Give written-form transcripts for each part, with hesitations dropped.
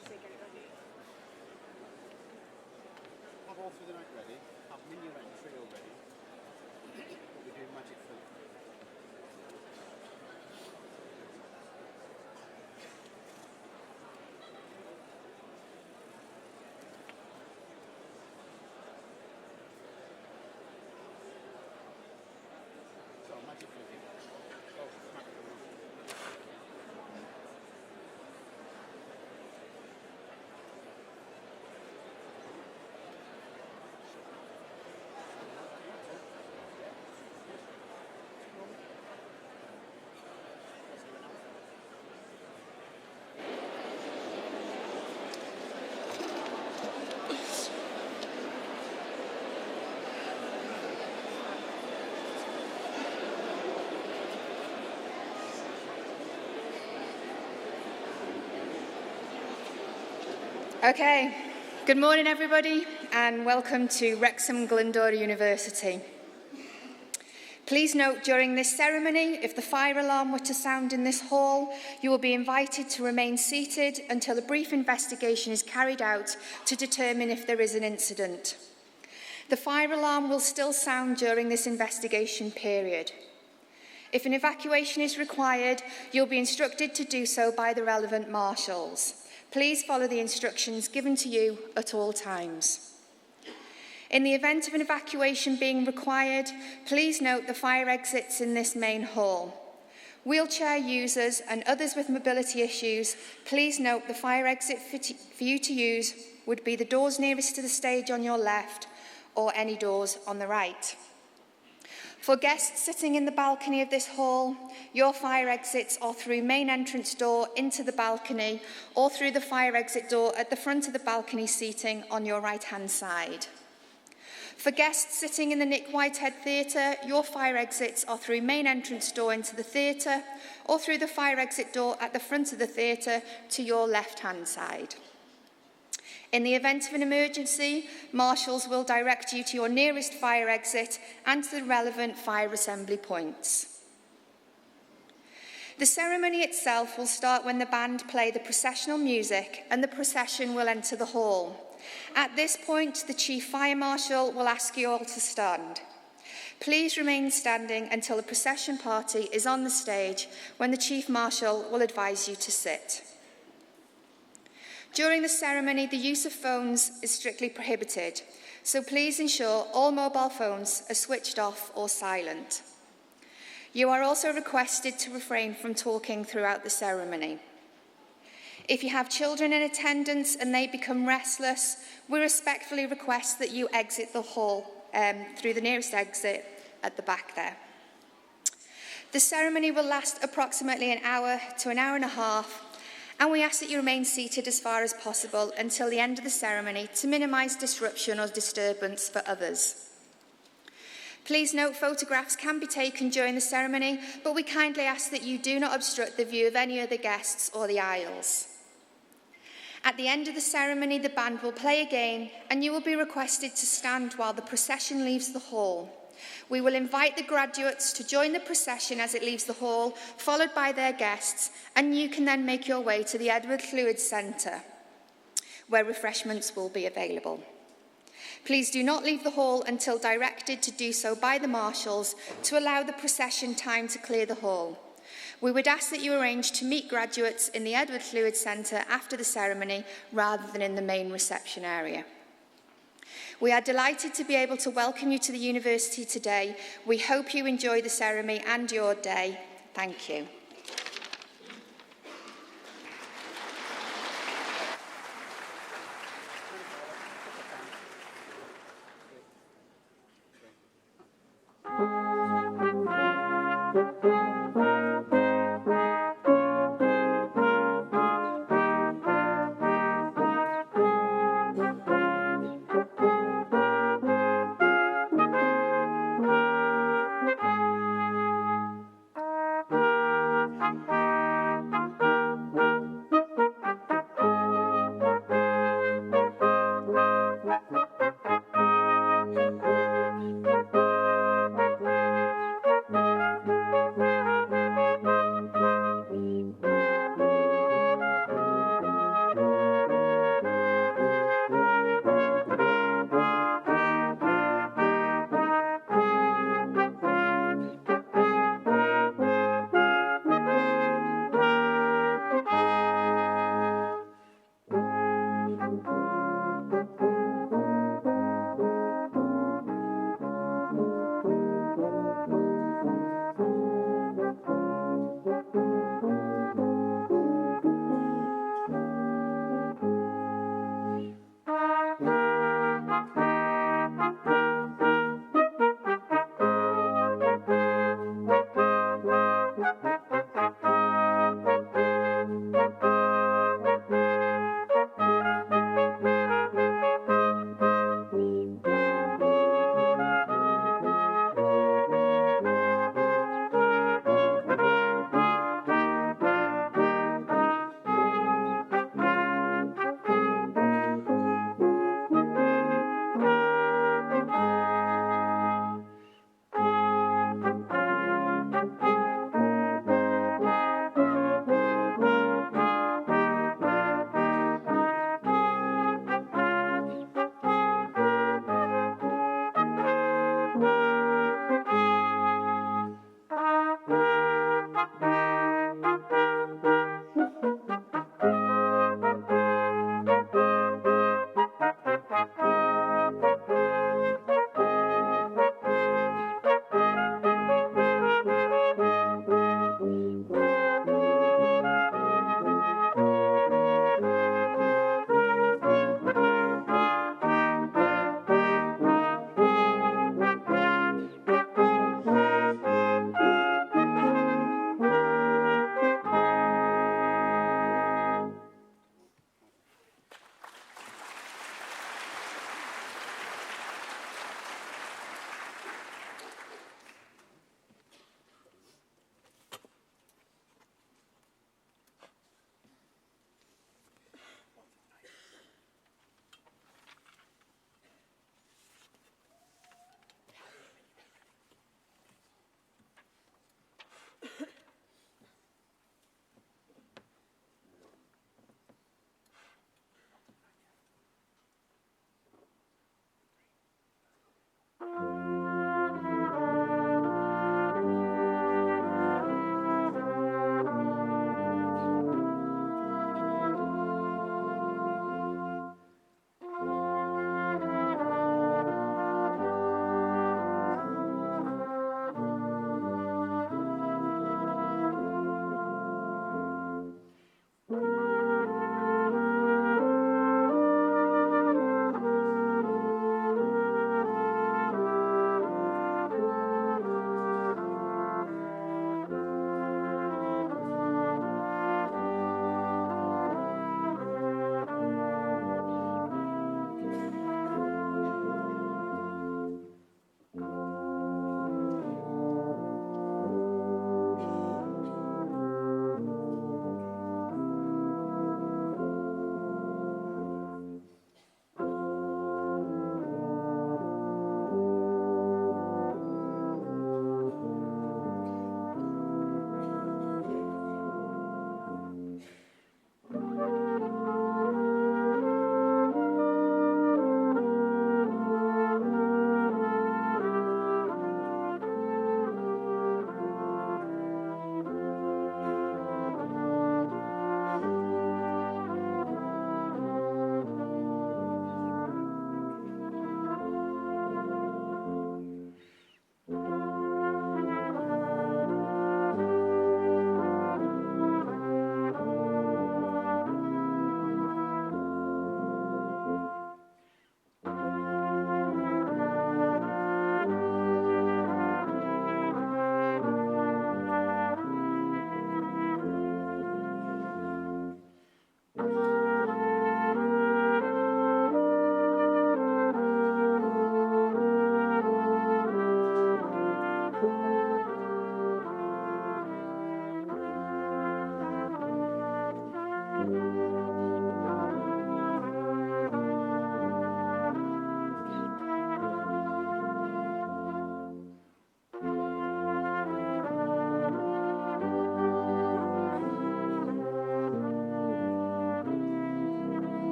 Have All Through the Night ready. Have Minuet Trio ready. We're doing Magic Flute. So, Magic Flute. Oh, smack it. Okay, good morning everybody and welcome to Wrexham Glyndwr University. Please note during this ceremony, if the fire alarm were to sound in this hall, you will be invited to remain seated until a brief investigation is carried out to determine if there is an incident. The fire alarm will still sound during this investigation period. If an evacuation is required, you'll be instructed to do so by the relevant marshals. Please follow the instructions given to you at all times. In the event of an evacuation being required, please note the fire exits in this main hall. Wheelchair users and others with mobility issues, please note the fire exit for you to use would be the doors nearest to the stage on your left or any doors on the right. For guests sitting in the balcony of this hall, your fire exits are through main entrance door into the balcony or through the fire exit door at the front of the balcony seating on your right-hand side. For guests sitting in the Nick Whitehead Theatre, your fire exits are through main entrance door into the theatre or through the fire exit door at the front of the theatre to your left-hand side. In the event of an emergency, marshals will direct you to your nearest fire exit and to the relevant fire assembly points. The ceremony itself will start when the band play the processional music and the procession will enter the hall. At this point, the Chief Fire Marshal will ask you all to stand. Please remain standing until the procession party is on the stage, when the Chief Marshal will advise you to sit. During the ceremony, the use of phones is strictly prohibited, so please ensure all mobile phones are switched off or silent. You are also requested to refrain from talking throughout the ceremony. If you have children in attendance and they become restless, we respectfully request that you exit the hall through the nearest exit at the back there. The ceremony will last approximately an hour to an hour and a half, and we ask that you remain seated as far as possible until the end of the ceremony to minimise disruption or disturbance for others. Please note photographs can be taken during the ceremony, but we kindly ask that you do not obstruct the view of any other guests or the aisles. At the end of the ceremony, the band will play again, and you will be requested to stand while the procession leaves the hall. We will invite the graduates to join the procession as it leaves the hall, followed by their guests, and you can then make your way to the Edward Llwyd Centre, where refreshments will be available. Please do not leave the hall until directed to do so by the marshals to allow the procession time to clear the hall. We would ask that you arrange to meet graduates in the Edward Llwyd Centre after the ceremony rather than in the main reception area. We are delighted to be able to welcome you to the university today. We hope you enjoy the ceremony and your day. Thank you.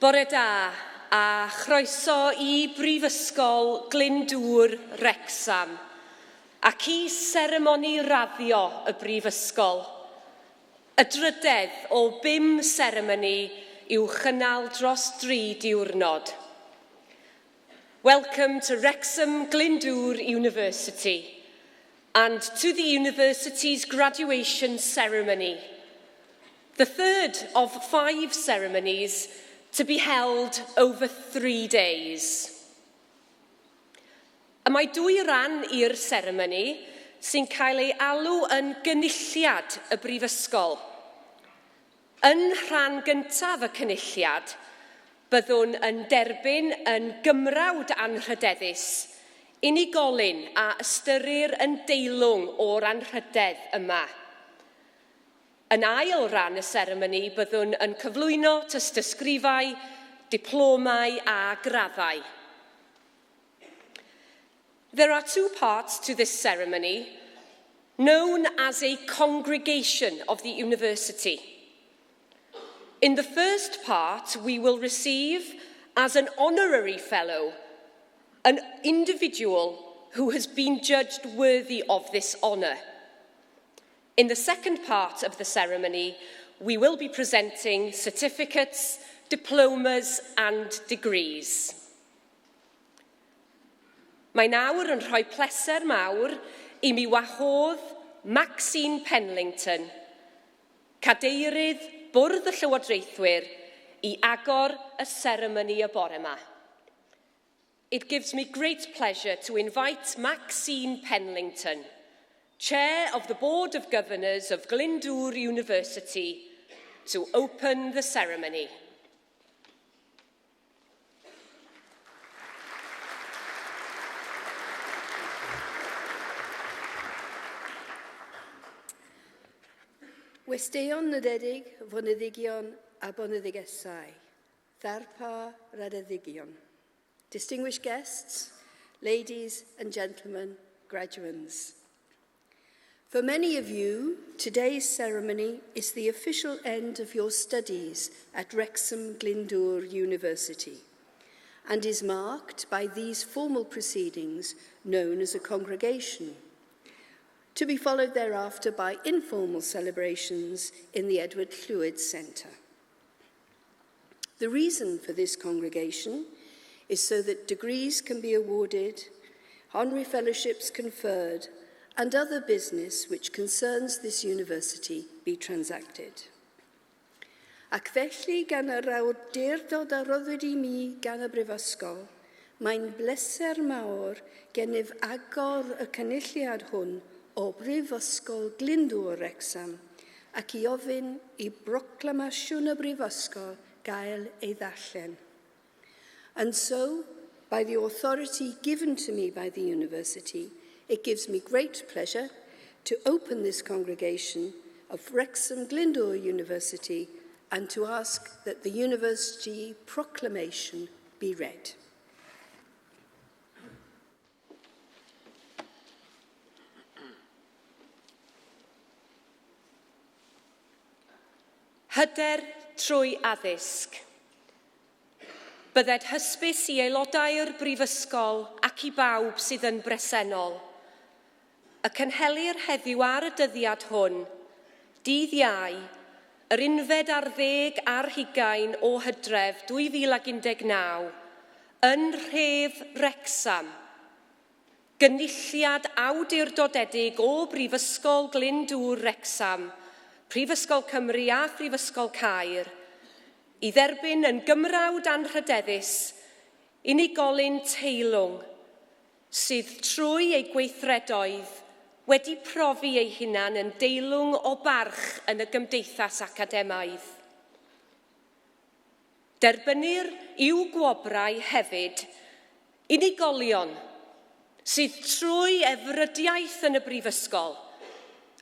Bore da a chroeso I Brifysgol Glyndwr Wrecsam ac I seremoni raddio y Brifysgol. Y drydedd o 5 seremoni i'w chynnal dros 3 diwrnod. Welcome to Wrexham Glyndwr University and to the university's graduation ceremony, the third of 5 ceremonies to be held over 3 days. Y mae 2 ran i'r seremoni sy'n cael ei alw yn gynulliad y Brifysgol. Yn rhan gyntaf y cynulliad, byddwn yn derbyn yn gymrawd anrhydeddus unigolyn a ystyrir yn deilwng o'r anrhydedd yma. Yn ail ran y seremoni byddwn yn cyflwyno tystysgrifau, diplomau a graddau. There are 2 parts to this ceremony, known as a congregation of the university. In the first part, we will receive, as an honorary fellow, an individual who has been judged worthy of this honour. In the second part of the ceremony, we will be presenting certificates, diplomas and degrees. Mae nawr yn rhoi pleser mawr I mi wahodd Maxine Penlington, cadeirydd Bwrdd y Llywodraethwyr, I agor y seremoni y bore yma. It gives me great pleasure to invite Maxine Penlington, Chair of the Board of Governors of Glyndwr University, to open the ceremony. Westeion nodedig, foneddigion a boneddigesau, ddarpa radeddigion. Distinguished guests, ladies and gentlemen, graduands. For many of you, today's ceremony is the official end of your studies at Wrexham Glyndwr University and is marked by these formal proceedings known as a congregation, to be followed thereafter by informal celebrations in the Edward Llwyd Centre. The reason for this congregation is so that degrees can be awarded, honorary fellowships conferred, and other business which concerns this university be transacted. Ac felly gan yr awdurdod a roddwyd I mi gan y Brifysgol, mae'n bleser mawr gennyf agor y cynulliad hwn o Brifysgol Glyndwr Wrecsam ac I ofyn I broclamasiwn y Brifysgol gael ei ddarllen. And so, by the authority given to me by the university, it gives me great pleasure to open this congregation of Wrexham Glyndwr University and to ask that the university proclamation be read. Hyder trwy addysg. Bydded hysbys I aelodau'r Brifysgol ac I bawb sydd yn bresennol. Y cynhelir heddiw ar y dyddiad hwn, dydd Iau, yr 11 ar 20 o Hydref 2019, yn Rhef Wrecsam, gynulliad awdurdodedig o Brifysgol Glyndwr Wrecsam, Prifysgol Cymru a Phrifysgol Caer, I dderbyn yn gymrawd anrhydeddus unigolyn teilwng sydd trwy ei gweithredoedd wedi profi ei hunan yn deilwng o barch yn y gymdeithas academaidd. Derbynir i'w gwobrau hefyd unigolion sydd trwy efrydiaeth yn y Brifysgol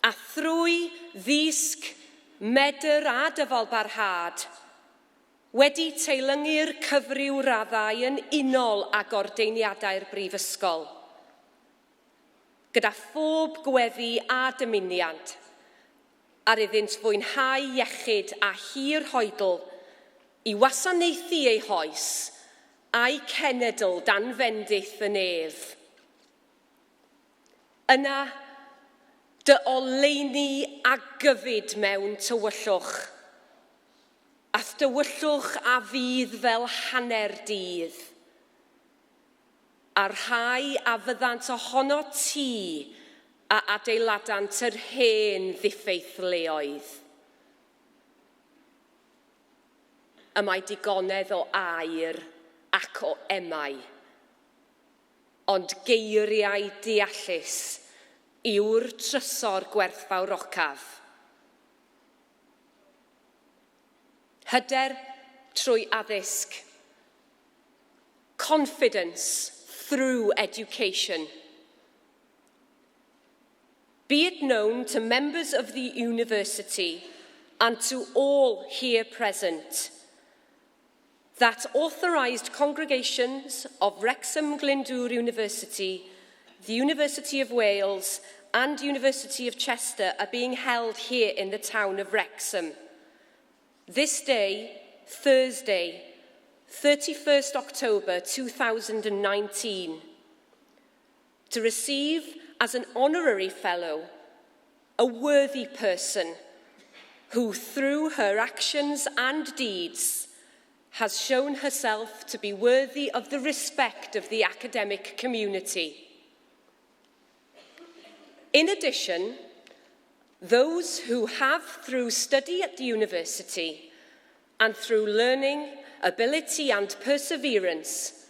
a thrwy ddisg, medr a dyfalbarhad wedi teilyngu'r cyfryw raddau yn unol ag ordeiniadau'r Brifysgol, gyda phob gweddi a dymuniad, ar iddynt fwynhau iechyd a hir hoedl i wasanaethu ei hoes a'i cenedl dan fendith y nef. Yna, dy oleuni a gyfyd mewn tywyllwch, ath dywyllwch a fydd fel hanner dydd, a rhai a fyddant ohono ti a adeiladant yr hen ddiffeithleoedd. Y mae digonedd o air ac o emau, ond geiriau deallus yw'r trysor gwerthfawr ocaf. Hyder trwy addysg. Confidence through education. Be it known to members of the university and to all here present that authorised congregations of Wrexham Glyndwr University, the University of Wales and University of Chester are being held here in the town of Wrexham. This day, Thursday, 31st October 2019, to receive as an honorary fellow a worthy person who, through her actions and deeds, has shown herself to be worthy of the respect of the academic community. In addition, those who have, through study at the university and through learning, ability and perseverance,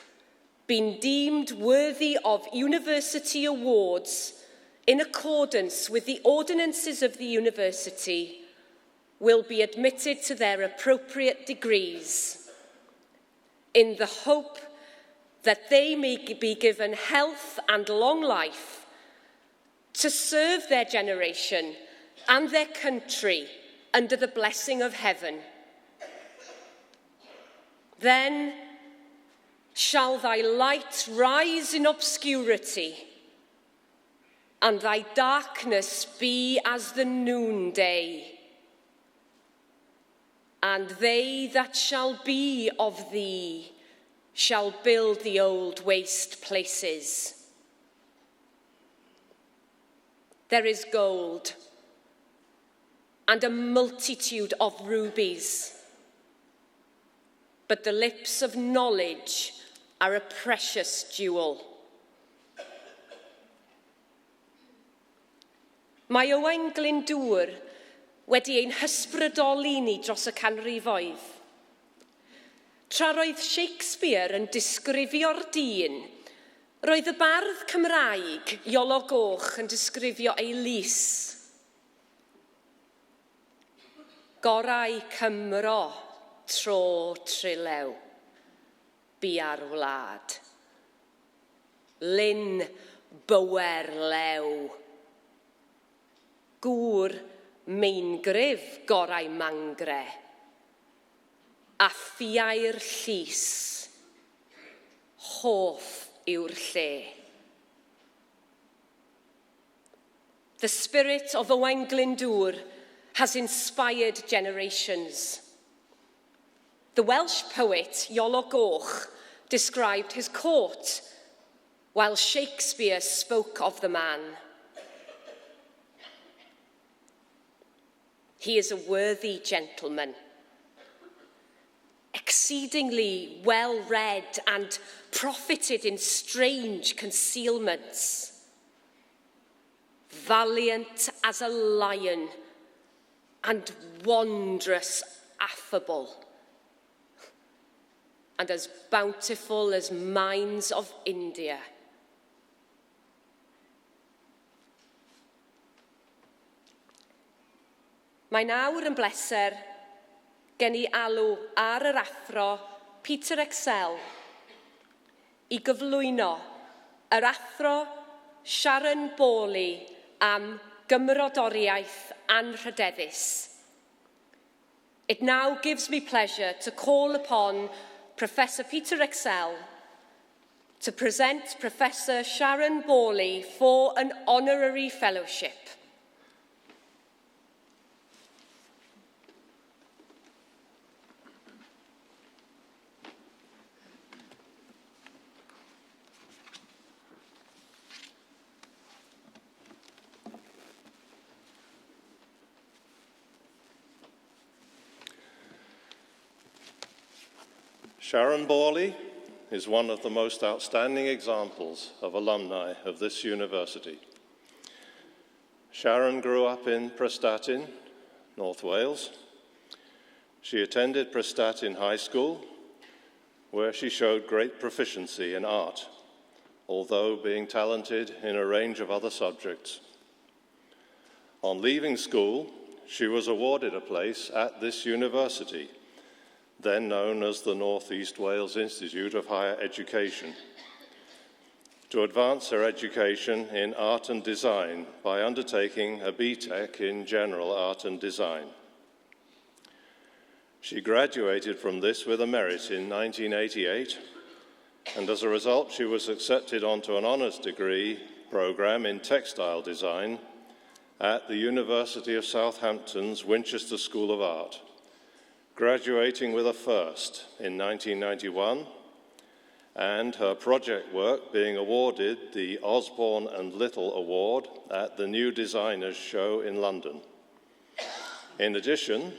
been deemed worthy of university awards in accordance with the ordinances of the university will be admitted to their appropriate degrees, in the hope that they may be given health and long life to serve their generation and their country under the blessing of heaven. Then shall thy light rise in obscurity, and thy darkness be as the noonday. And they that shall be of thee shall build the old waste places. There is gold and a multitude of rubies, but the lips of knowledge are a precious jewel. Mae Owain Glyndwr wedi ein hysbrydoli ni dros y canrifoedd. Tra roedd Shakespeare yn disgrifio'r dyn, roedd y bardd Cymraeg Iolo Goch yn disgrifio ei lys. Gorau Cymro tro trilew, bua'r wlad. Lyn bywer lew. Gŵr meingrif gorau mangre. A ffiau'r llys. Hoff yw'r lle. The spirit of Owain Glyndwr has inspired generations. The Welsh poet Iolo Goch described his court, while Shakespeare spoke of the man. He is a worthy gentleman, exceedingly well-read and profited in strange concealments, valiant as a lion and wondrous affable, and as bountiful as mines of India. Mae nawr yn bleser gen I alw ar yr athro Peter Excel I gyflwyno yr athro Sharon Bowley am gymrodoriaeth anrhydeddus. It now gives me pleasure to call upon Professor Peter Excel to present Professor Sharon Bowley for an honorary fellowship. Sharon Borley is one of the most outstanding examples of alumni of this university. Sharon grew up in Prestatyn, North Wales. She attended Prestatyn High School, where she showed great proficiency in art, although being talented in a range of other subjects. On leaving school, she was awarded a place at this university, then known as the North East Wales Institute of Higher Education, to advance her education in art and design by undertaking a BTEC in General Art and Design. She graduated from this with a merit in 1988, and as a result she was accepted onto an honours degree programme in textile design at the University of Southampton's Winchester School of Art, graduating with a first in 1991, and her project work being awarded the Osborne and Little Award at the New Designers Show in London. In addition,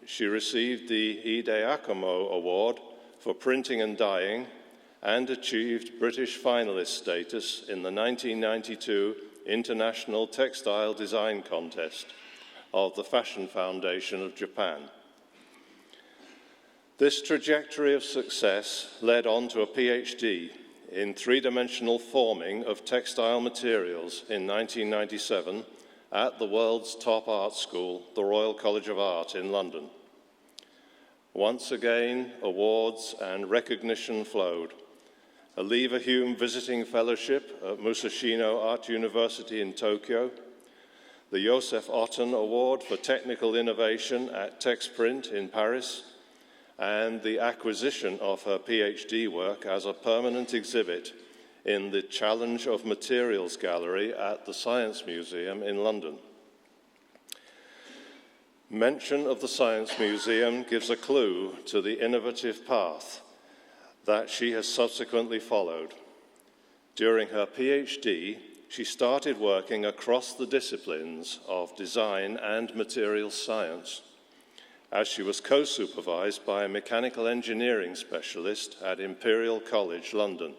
she received the Ide Acamo Award for printing and dyeing and achieved British finalist status in the 1992 International Textile Design Contest of the Fashion Foundation of Japan. This trajectory of success led on to a PhD in three-dimensional forming of textile materials in 1997 at the world's top art school, the Royal College of Art in London. Once again, awards and recognition flowed. A Leverhulme Visiting Fellowship at Musashino Art University in Tokyo, the Joseph Otten Award for Technical Innovation at Texprint in Paris, and the acquisition of her PhD work as a permanent exhibit in the Challenge of Materials Gallery at the Science Museum in London. Mention of the Science Museum gives a clue to the innovative path that she has subsequently followed. During her PhD, she started working across the disciplines of design and materials science, as she was co-supervised by a mechanical engineering specialist at Imperial College, London.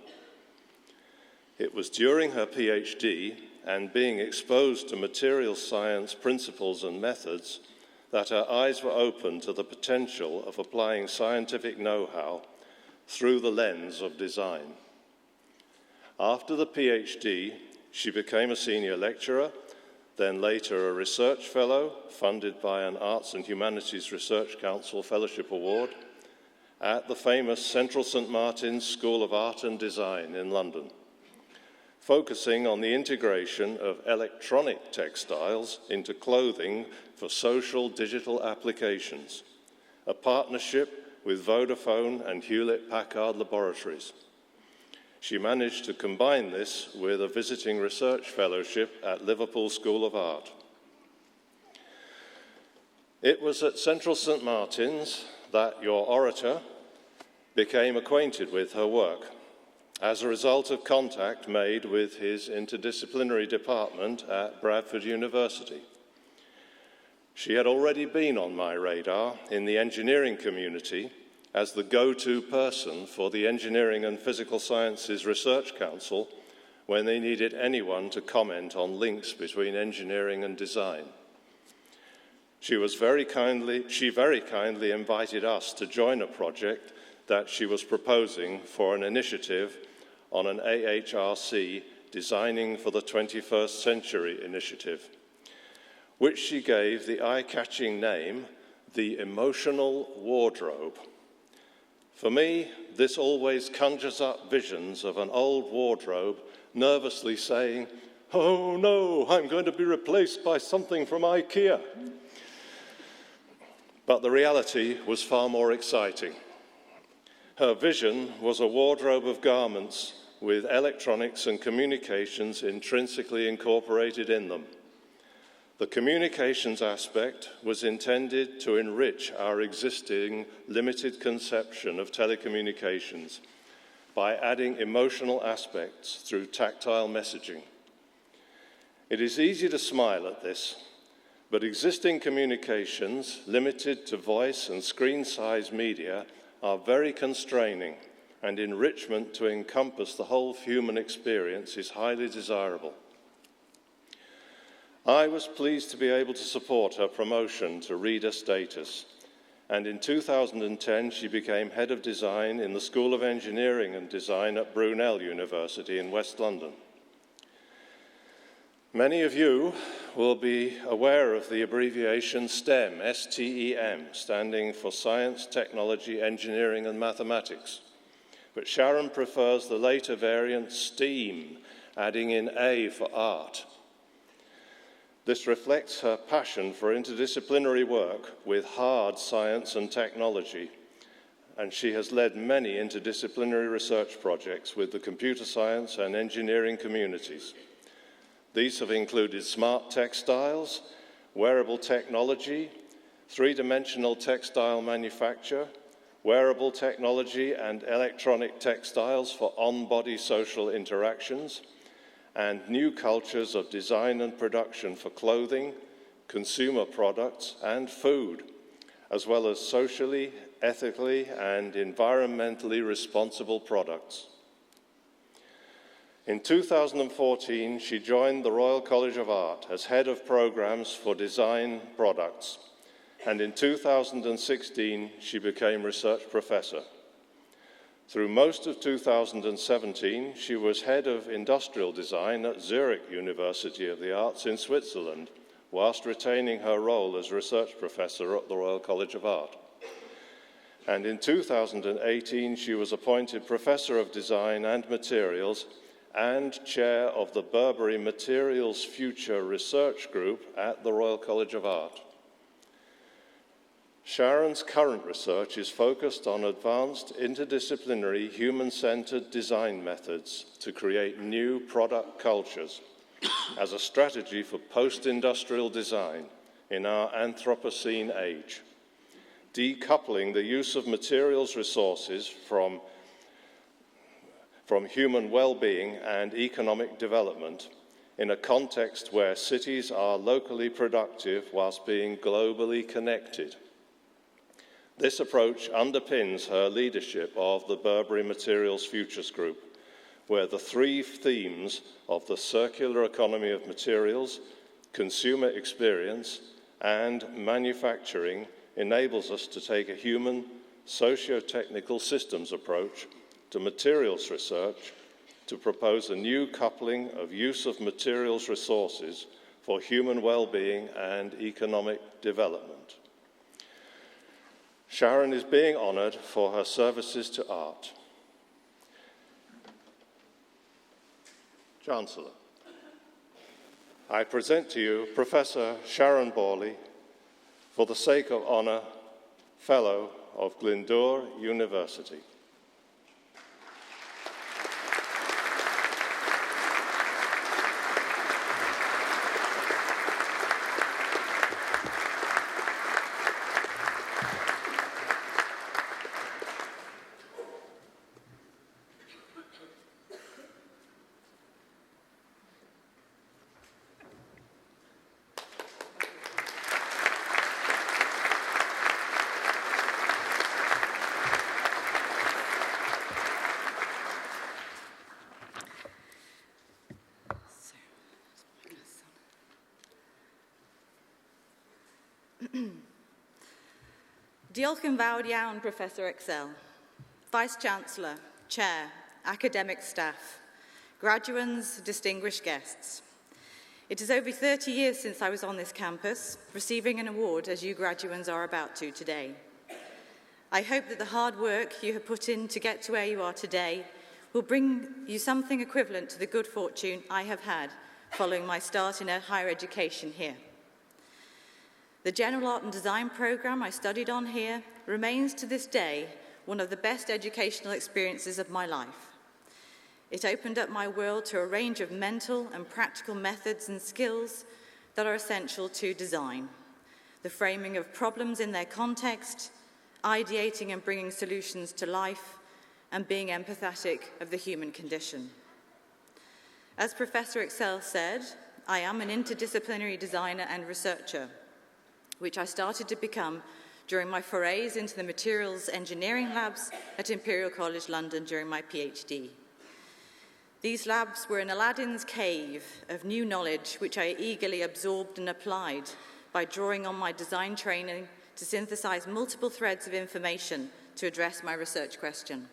It was during her PhD and being exposed to materials science principles and methods that her eyes were opened to the potential of applying scientific know-how through the lens of design. After the PhD, she became a senior lecturer, then later a research fellow, funded by an Arts and Humanities Research Council Fellowship Award, at the famous Central St Martin's School of Art and Design in London, focusing on the integration of electronic textiles into clothing for social digital applications, a partnership with Vodafone and Hewlett-Packard Laboratories. She managed to combine this with a visiting research fellowship at Liverpool School of Art. It was at Central St Martin's that your orator became acquainted with her work as a result of contact made with his interdisciplinary department at Bradford University. She had already been on my radar in the engineering community as the go-to person for the Engineering and Physical Sciences Research Council when they needed anyone to comment on links between engineering and design. She very kindly invited us to join a project that she was proposing for an initiative on an AHRC Designing for the 21st Century initiative, which she gave the eye-catching name, the Emotional Wardrobe. For me, this always conjures up visions of an old wardrobe nervously saying, "Oh no, I'm going to be replaced by something from IKEA." But the reality was far more exciting. Her vision was a wardrobe of garments with electronics and communications intrinsically incorporated in them. The communications aspect was intended to enrich our existing limited conception of telecommunications by adding emotional aspects through tactile messaging. It is easy to smile at this, but existing communications, limited to voice and screen-size media, are very constraining, and enrichment to encompass the whole human experience is highly desirable. I was pleased to be able to support her promotion to reader status, and in 2010 she became Head of Design in the School of Engineering and Design at Brunel University in West London. Many of you will be aware of the abbreviation STEM, S-T-E-M, standing for Science, Technology, Engineering and Mathematics. But Sharon prefers the later variant STEAM, adding in A for art. This reflects her passion for interdisciplinary work with hard science and technology, and she has led many interdisciplinary research projects with the computer science and engineering communities. These have included smart textiles, wearable technology, three-dimensional textile manufacture, wearable technology and electronic textiles for on-body social interactions, and new cultures of design and production for clothing, consumer products, and food, as well as socially, ethically, and environmentally responsible products. In 2014, she joined the Royal College of Art as Head of Programs for Design Products, and in 2016, she became Research Professor. Through most of 2017, she was Head of Industrial Design at Zurich University of the Arts in Switzerland, whilst retaining her role as Research Professor at the Royal College of Art. And in 2018, she was appointed Professor of Design and Materials and Chair of the Burberry Materials Future Research Group at the Royal College of Art. Sharon's current research is focused on advanced interdisciplinary human-centered design methods to create new product cultures as a strategy for post-industrial design in our Anthropocene age, decoupling the use of materials resources from human well-being and economic development in a context where cities are locally productive whilst being globally connected. This approach underpins her leadership of the Burberry Materials Futures Group, where the three themes of the circular economy of materials, consumer experience, and manufacturing enables us to take a human, socio-technical systems approach to materials research to propose a new coupling of use of materials resources for human well-being and economic development. Sharon is being honoured for her services to art. Chancellor, I present to you Professor Sharon Borley, for the sake of honour, Fellow of Glyndwr University. Diolch yn fawr iawn, Professor Excel, Vice-Chancellor, Chair, academic staff, graduands, distinguished guests. It is over 30 years since I was on this campus, receiving an award as you graduands are about to today. I hope that the hard work you have put in to get to where you are today will bring you something equivalent to the good fortune I have had following my start in higher education here. The General Art and Design programme I studied on here remains to this day one of the best educational experiences of my life. It opened up my world to a range of mental and practical methods and skills that are essential to design. The framing of problems in their context, ideating and bringing solutions to life, and being empathetic of the human condition. As Professor Excel said, I am an interdisciplinary designer and researcher, which I started to become during my forays into the materials engineering labs at Imperial College London during my PhD. These labs were in Aladdin's cave of new knowledge, which I eagerly absorbed and applied by drawing on my design training to synthesize multiple threads of information to address my research question.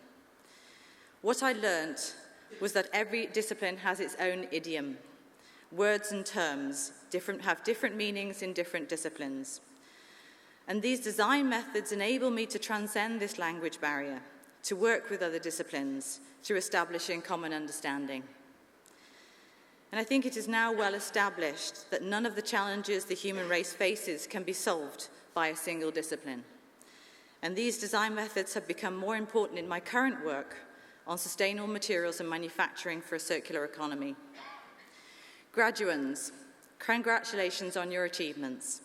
What I learnt was that every discipline has its own idiom. Words and terms have different meanings in different disciplines. And these design methods enable me to transcend this language barrier, to work with other disciplines through establishing common understanding. And I think it is now well established that none of the challenges the human race faces can be solved by a single discipline. And these design methods have become more important in my current work on sustainable materials and manufacturing for a circular economy. Graduands, congratulations on your achievements.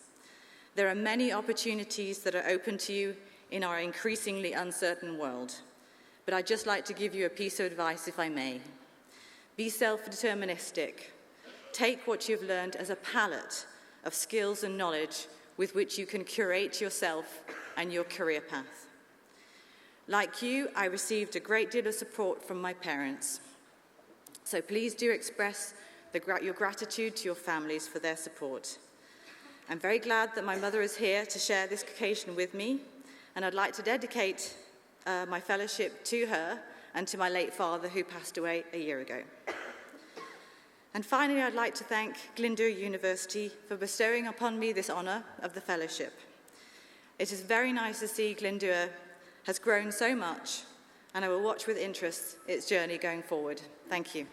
There are many opportunities that are open to you in our increasingly uncertain world, but I'd just like to give you a piece of advice, if I may. Be self-deterministic. Take what you've learned as a palette of skills and knowledge with which you can curate yourself and your career path. Like you, I received a great deal of support from my parents. So please do express your gratitude to your families for their support. I'm very glad that my mother is here to share this occasion with me, and I'd like to dedicate my fellowship to her and to my late father, who passed away a year ago. And finally, I'd like to thank Glyndwr University for bestowing upon me this honour of the fellowship. It is very nice to see Glyndwr has grown so much, and I will watch with interest its journey going forward. Thank you.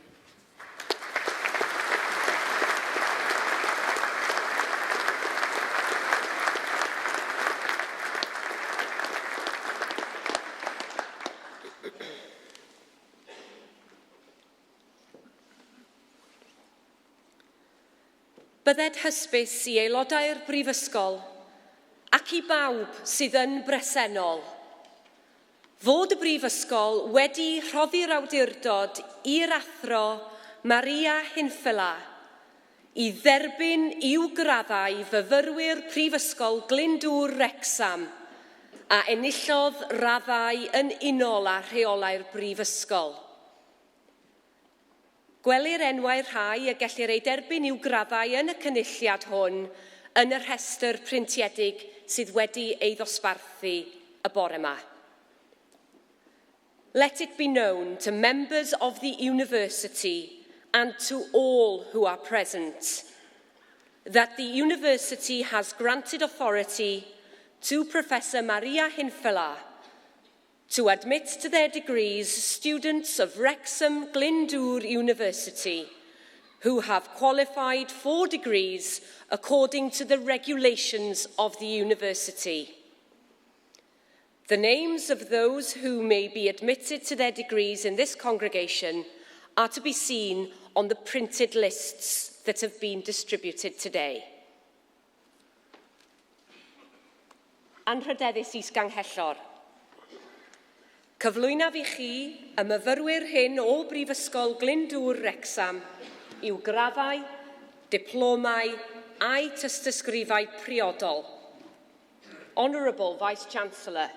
Bydded hysbys i aelodau'r Brifysgol ac i bawb sydd yn bresennol fod y Brifysgol wedi rhoddi'r awdurdod i'r athro Maria Hinfela i dderbyn i'w graddau fyfyrwyr Prifysgol Glyndwr Wrecsam a enillodd raddau yn unol â rheolau'r Brifysgol. Gwelir enwau'r rhai y gellir ei derbyn i'w graddau yn y cynulliad hwn yn y rhestr printiedig sydd wedi ei ddosbarthu y bore yma. Let it be known to members of the university and to all who are present that the university has granted authority to Professor Maria Hinfela to admit to their degrees students of Wrexham Glyndwr University who have qualified for degrees according to the regulations of the university. The names of those who may be admitted to their degrees in this congregation are to be seen on the printed lists that have been distributed today. Anrhydeddus Is-Ganghellor. Cyflwynaf i chi y myfyrwyr hyn o Brifysgol Glyndwr Wrecsam i'w graddau, diplomau a'i tystysgrifau priodol. Honourable Vice-Chancellor,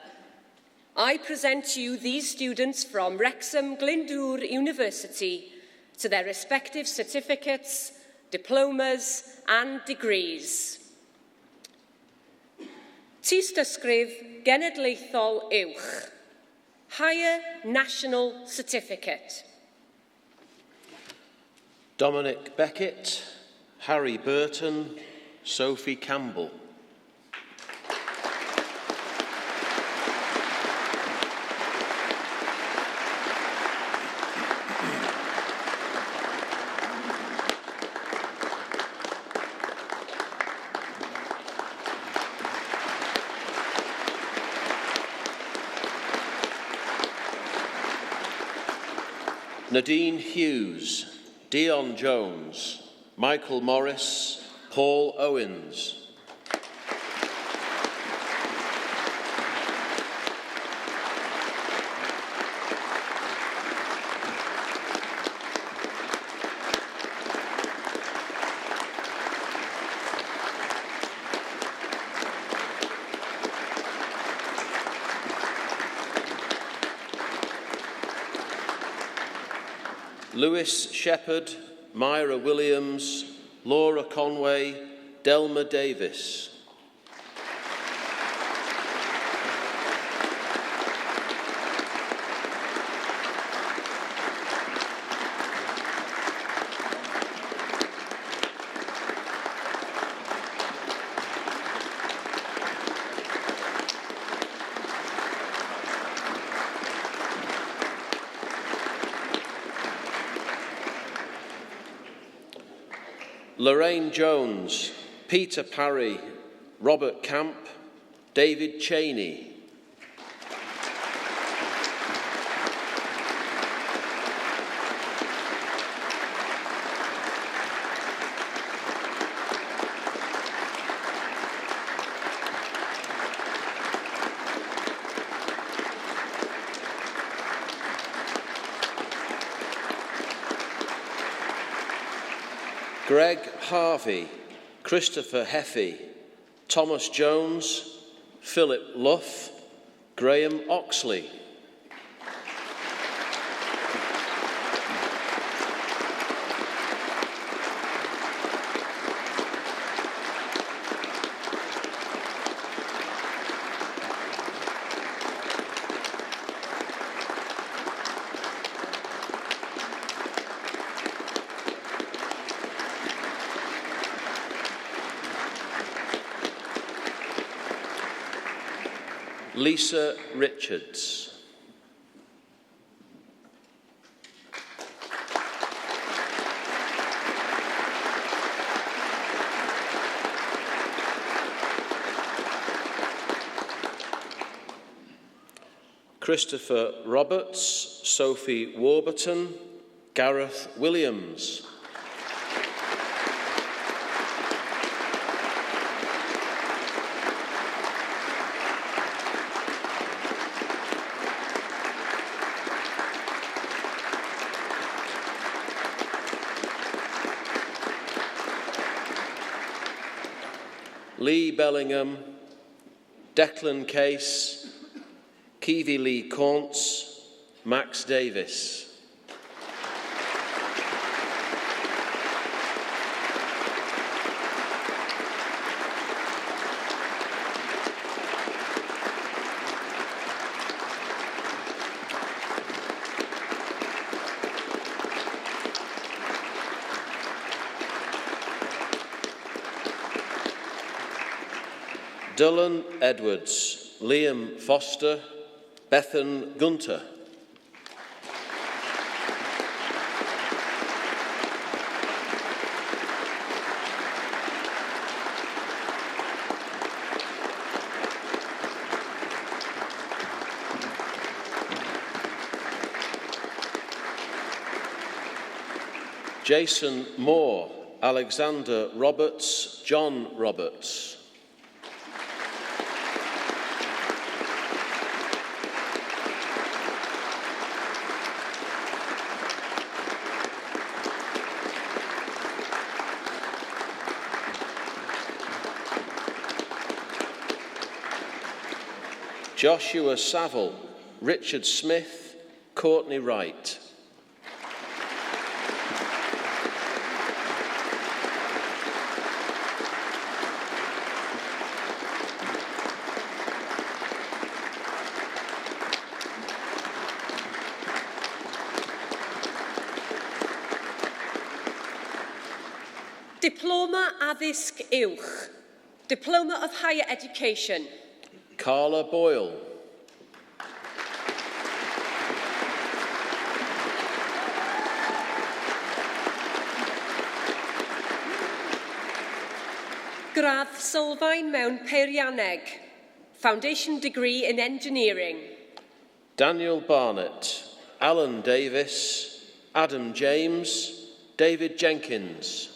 I present to you these students from Wrexham Glyndwr University to their respective certificates, diplomas and degrees. Tystysgrif Genedlaethol Uwch. Higher National Certificate. Dominic Beckett, Harry Burton, Sophie Campbell. Nadine Hughes, Dion Jones, Michael Morris, Paul Owens. Lewis Shepherd, Myra Williams, Laura Conway, Delma Davis. Lorraine Jones, Peter Parry, Robert Camp, David Cheney. Greg Harvey, Christopher Heffey, Thomas Jones, Philip Luff, Graham Oxley. Lisa Richards. Christopher Roberts, Sophie Warburton, Gareth Williams. Lee Bellingham, Declan Case, Kiwi Lee Caunce, Max Davis. Dylan Edwards, Liam Foster, Bethan Gunter. Jason Moore, Alexander Roberts, John Roberts. Joshua Saville, Richard Smith, Courtney Wright. Diploma Addysg Uwch, Diploma of Higher Education. Carla Boyle. Gradd sylfaen mewn peirianneg, Foundation Degree in Engineering. Daniel Barnett, Alan Davis, Adam James, David Jenkins.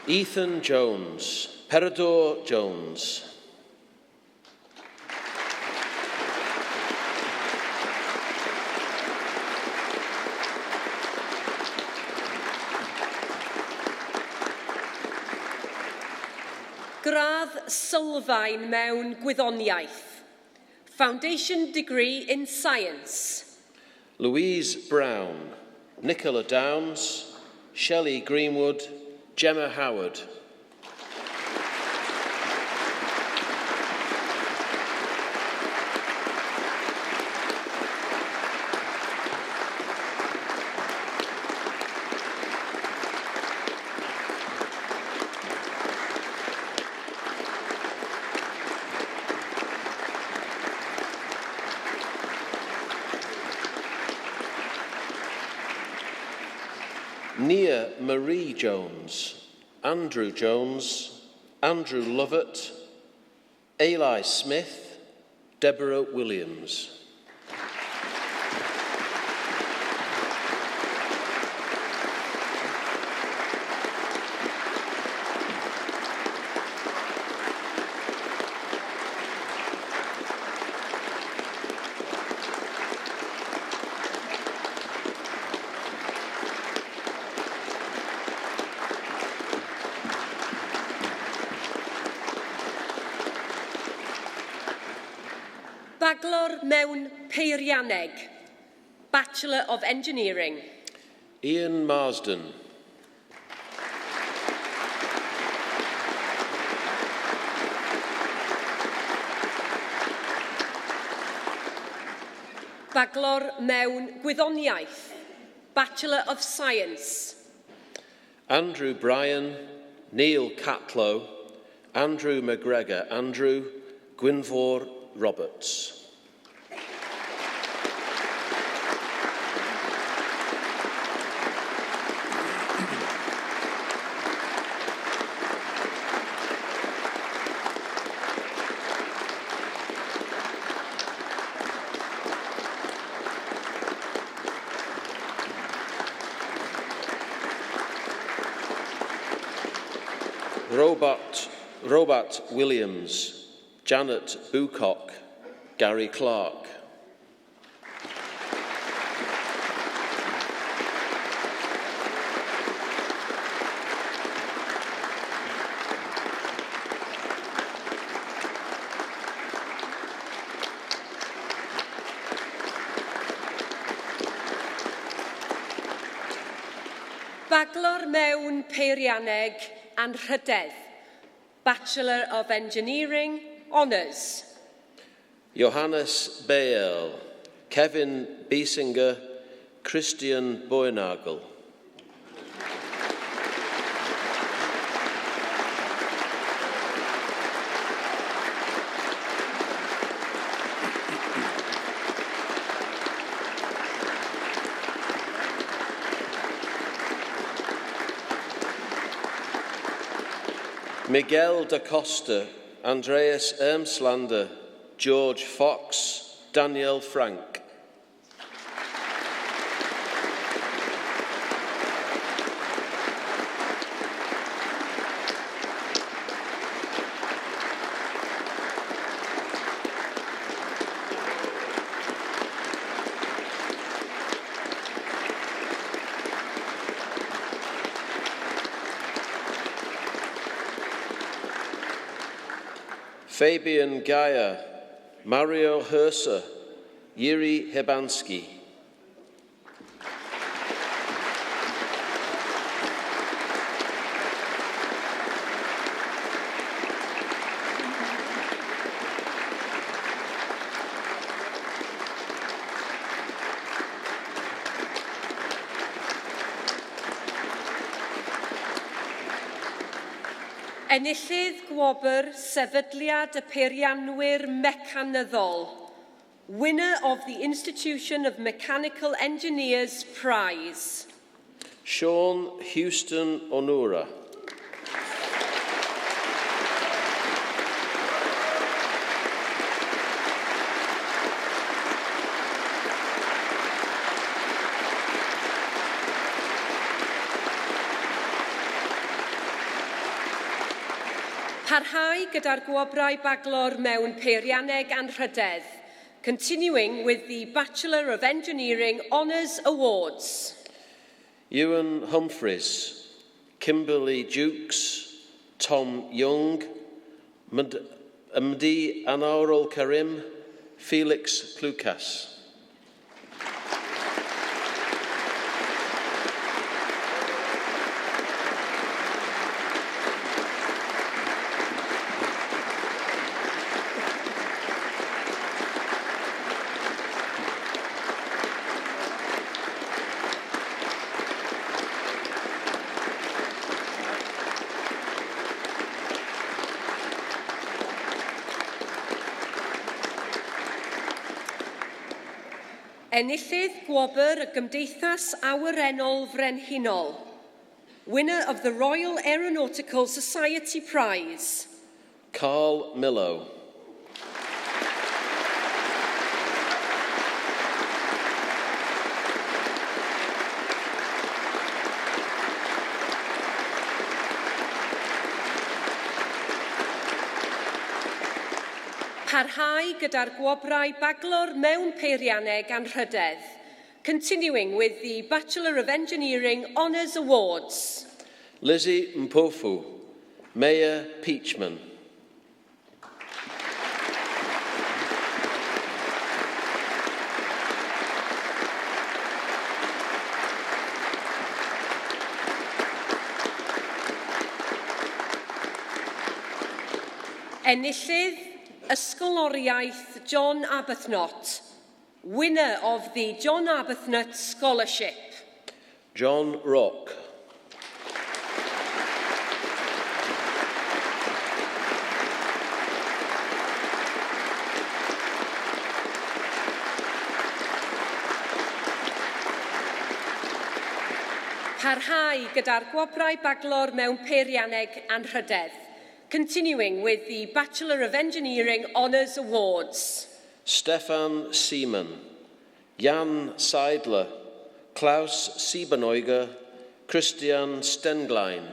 Ethan Jones, Peridor Jones. Gradd sylfaen mewn gwyddoniaeth. Foundation degree in science. Louise Brown, Nicola Downs, Shelley Greenwood, Gemma Howard. Nia Marie Jones, Andrew Jones, Andrew Lovett, Eli Smith, Deborah Williams. Baglor mewn peirianneg. Bachelor of Engineering. Ian Marsden. Baglor mewn gwyddoniaeth. Bachelor of Science. Andrew Bryan, Neil Catlow, Andrew McGregor, Andrew Glyndwr Roberts. Robert Williams, Janet Bucock, Gary Clark. Baglor mewn peirianneg anrhydedd. Bachelor of Engineering, Honours. Johannes Bale, Kevin Biesinger, Christian Boynagel. Miguel da Costa, Andreas Ermslander, George Fox, Daniel Frank. Fabian Gaia, Mario Herser, Yuri Hebansky. Enillydd gwobr sefydliad y peiriannwyr mecanyddol. Winner of the Institution of Mechanical Engineers Prize. Sean Houston Onura. Parhau gyda'r gwobrau baglor mewn peirianneg anrhydedd, continuing with the Bachelor of Engineering Honours Awards. Ewan Humphreys, Kimberly Dukes, Tom Young, Mdi Anarul Karim, Felix Klukas. Enillydd gwobr y Gymdeithas Awyrennol Frenhinol, winner of the Royal Aeronautical Society Prize. Carl Millow. Parhau gyda'r gwobrau baglor mewn peirianneg anrhydedd, continuing with the Bachelor of Engineering Honours Awards. Lizzie Mpofu, Mayor Peachman. Enillydd Ysgoloriaeth John Arbuthnot, winner of the John Arbuthnot Scholarship. John Rock. Parhau gyda'r gwobrau baglor mewn peirianneg anrhydedd, continuing with the Bachelor of Engineering Honours Awards. Stefan Seaman, Jan Seidler, Klaus Siebeneuger, Christian Stenglein.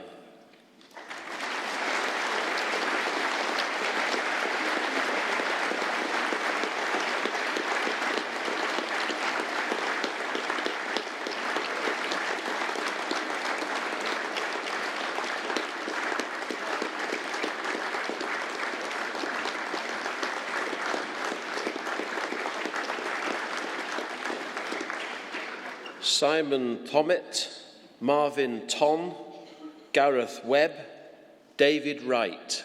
Simon Tommett, Marvin Ton, Gareth Webb, David Wright.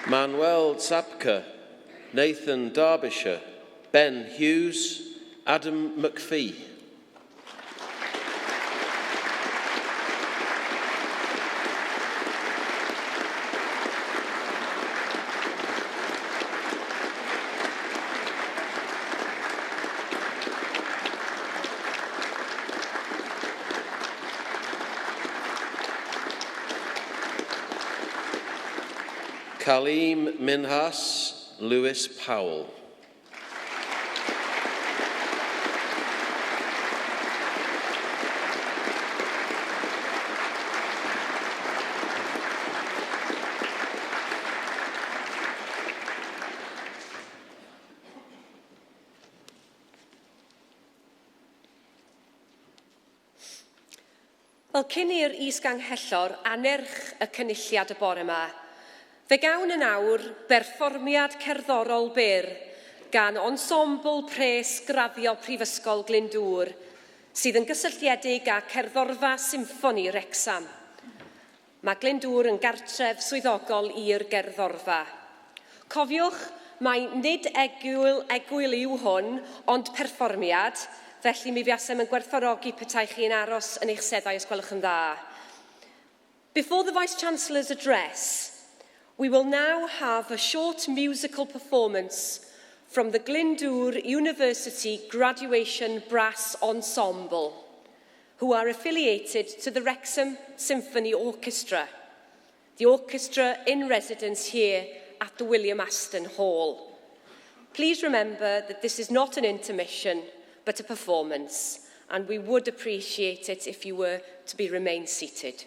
Manuel Zapka, Nathan Derbyshire, Ben Hughes, Adam McPhee. Kaleem Minhas, Lewis Powell. Wel, cyn i'r is-ganghellor anerch y cynulliad y bore yma, fe gawn yn awr berfformiad cerddorol byr gan ensemble pres graddio Prifysgol Glyndwr, sydd yn gysylltiedig â cerddorfa symffoni Wrecsam. Mae Glyndwr yn gartref swyddogol i'r gerddorfa. Cofiwch, mai nid egwyl yw hwn, ond perfformiad, felly mi fiasem yn gwerthfawrogi petai chi'n aros yn eich seddau os gwelwch yn dda. Before the Vice-Chancellor's address, we will now have a short musical performance from the Glyndwr University Graduation Brass Ensemble, who are affiliated to the Wrexham Symphony Orchestra, the orchestra in residence here at the William Aston Hall. Please remember that this is not an intermission, but a performance, and we would appreciate it if you were to remain seated.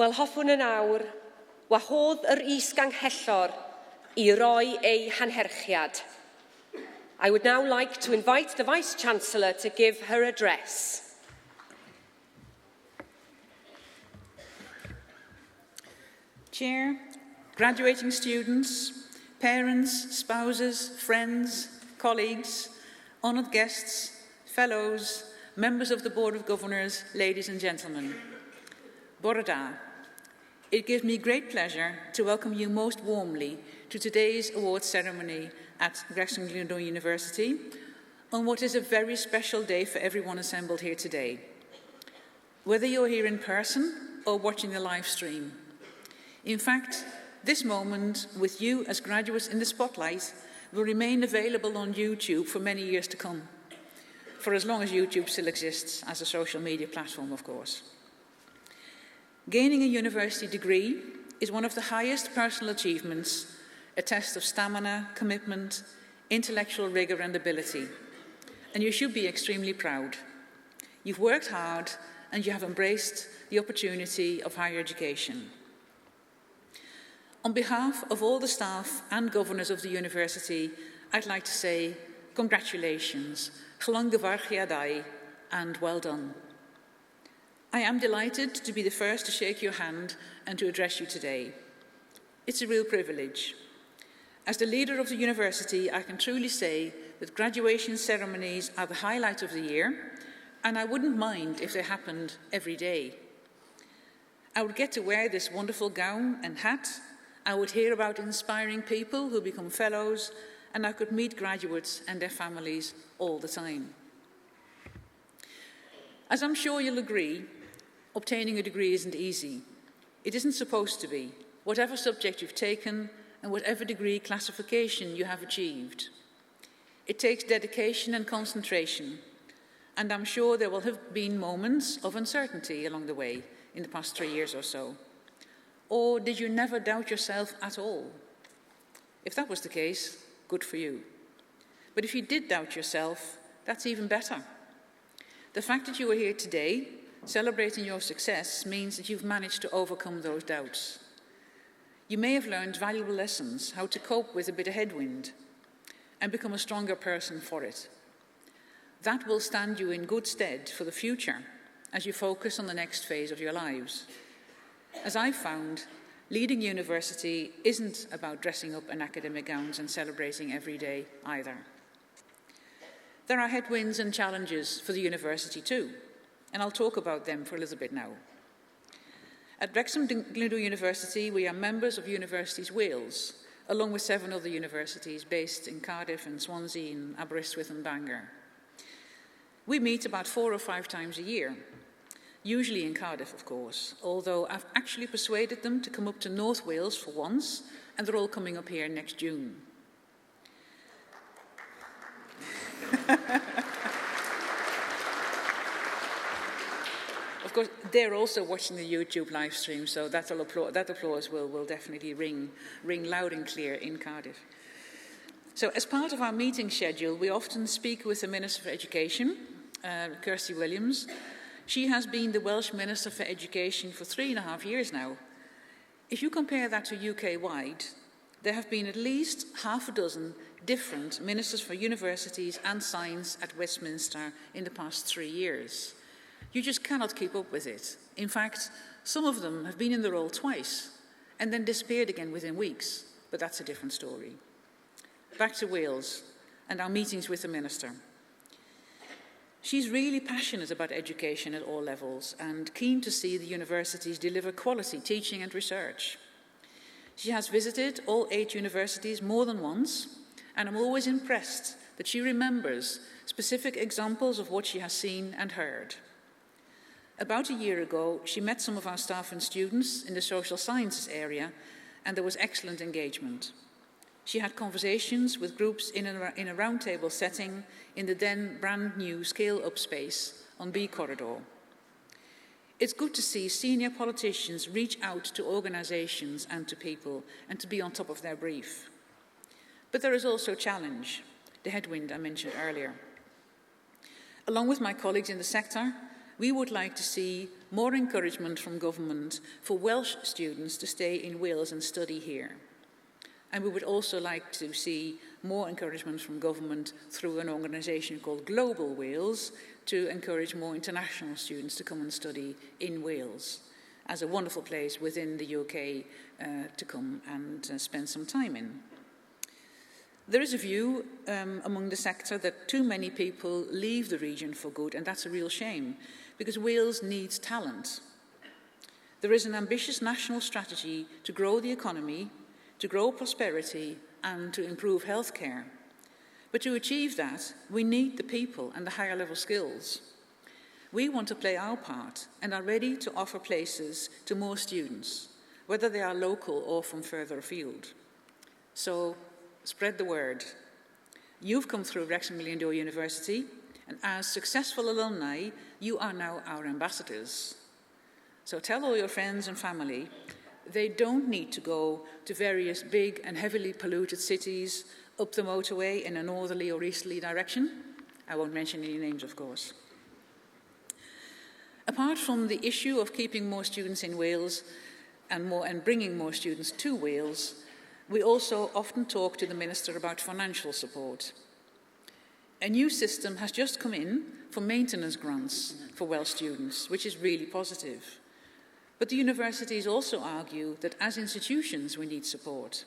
Wel, hoffwn yn awr, wahodd yr is-ganghellor I roi ei hanherchiad. I would now like to invite the Vice-Chancellor to give her address. Chair, graduating students, parents, spouses, friends, colleagues, honoured guests, fellows, members of the Board of Governors, ladies and gentlemen. Bore da. It gives me great pleasure to welcome you most warmly to today's awards ceremony at Glyndwr University on what is a very special day for everyone assembled here today. Whether you're here in person or watching the live stream. In fact, this moment with you as graduates in the spotlight will remain available on YouTube for many years to come, for as long as YouTube still exists as a social media platform, of course. Gaining a university degree is one of the highest personal achievements, a test of stamina, commitment, intellectual rigour and ability. And you should be extremely proud. You've worked hard and you have embraced the opportunity of higher education. On behalf of all the staff and governors of the university, I'd like to say congratulations, Glyndwr, and well done. I am delighted to be the first to shake your hand and to address you today. It's a real privilege. As the leader of the university, I can truly say that graduation ceremonies are the highlight of the year, and I wouldn't mind if they happened every day. I would get to wear this wonderful gown and hat, I would hear about inspiring people who become fellows, and I could meet graduates and their families all the time. As I'm sure you'll agree, obtaining a degree isn't easy. It isn't supposed to be, whatever subject you've taken and whatever degree classification you have achieved. It takes dedication and concentration, and I'm sure there will have been moments of uncertainty along the way in the past 3 years or so. Or did you never doubt yourself at all? If that was the case, good for you. But if you did doubt yourself, that's even better. The fact that you are here today, celebrating your success, means that you've managed to overcome those doubts. You may have learned valuable lessons, how to cope with a bit of headwind, and become a stronger person for it. That will stand you in good stead for the future as you focus on the next phase of your lives. As I've found, leading university isn't about dressing up in academic gowns and celebrating every day either. There are headwinds and challenges for the university too, and I'll talk about them for a little bit now. At Wrexham Glyndwr University, we are members of Universities Wales, along with 7 other universities based in Cardiff and Swansea and Aberystwyth and Bangor. We meet about 4 or 5 times a year, usually in Cardiff, of course, although I've actually persuaded them to come up to North Wales for once, and they're all coming up here next June. Of course, they're also watching the YouTube live stream, so that applause will definitely ring loud and clear in Cardiff. So as part of our meeting schedule, we often speak with the Minister for Education, Kirsty Williams. She has been the Welsh Minister for Education for 3.5 years now. If you compare that to UK-wide, there have been at least half a dozen different Ministers for Universities and Science at Westminster in the past 3 years. You just cannot keep up with it. In fact, some of them have been in the role twice and then disappeared again within weeks, but that's a different story. Back to Wales and our meetings with the Minister. She's really passionate about education at all levels and keen to see the universities deliver quality teaching and research. She has visited all 8 universities more than once, and I'm always impressed that she remembers specific examples of what she has seen and heard. About a year ago, she met some of our staff and students in the social sciences area, and there was excellent engagement. She had conversations with groups in a roundtable setting in the then brand new scale-up space on B Corridor. It's good to see senior politicians reach out to organisations and to people and to be on top of their brief. But there is also a challenge, the headwind I mentioned earlier. Along with my colleagues in the sector, we would like to see more encouragement from government for Welsh students to stay in Wales and study here. And we would also like to see more encouragement from government through an organisation called Global Wales to encourage more international students to come and study in Wales as a wonderful place within the UK to come and spend some time in. There is a view among the sector that too many people leave the region for good, and that's a real shame, because Wales needs talent. There is an ambitious national strategy to grow the economy, to grow prosperity, and to improve healthcare. But to achieve that, we need the people and the higher level skills. We want to play our part and are ready to offer places to more students, whether they are local or from further afield. So, spread the word. You've come through Wrexham Glyndwr University, and as successful alumni, you are now our ambassadors. So tell all your friends and family they don't need to go to various big and heavily polluted cities up the motorway in a northerly or easterly direction. I won't mention any names, of course. Apart from the issue of keeping more students in Wales and bringing more students to Wales, we also often talk to the Minister about financial support. A new system has just come in for maintenance grants for Welsh students, which is really positive. But the universities also argue that as institutions we need support.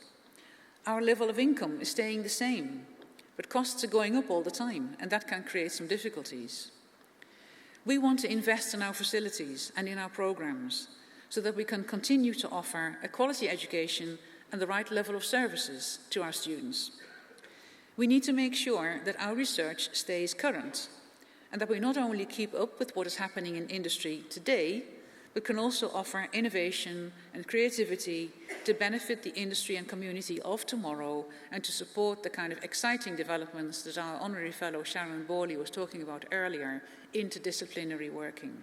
Our level of income is staying the same, but costs are going up all the time, and that can create some difficulties. We want to invest in our facilities and in our programs so that we can continue to offer a quality education and the right level of services to our students. We need to make sure that our research stays current and that we not only keep up with what is happening in industry today, but can also offer innovation and creativity to benefit the industry and community of tomorrow and to support the kind of exciting developments that our Honorary Fellow Sharon Borley was talking about earlier, interdisciplinary working.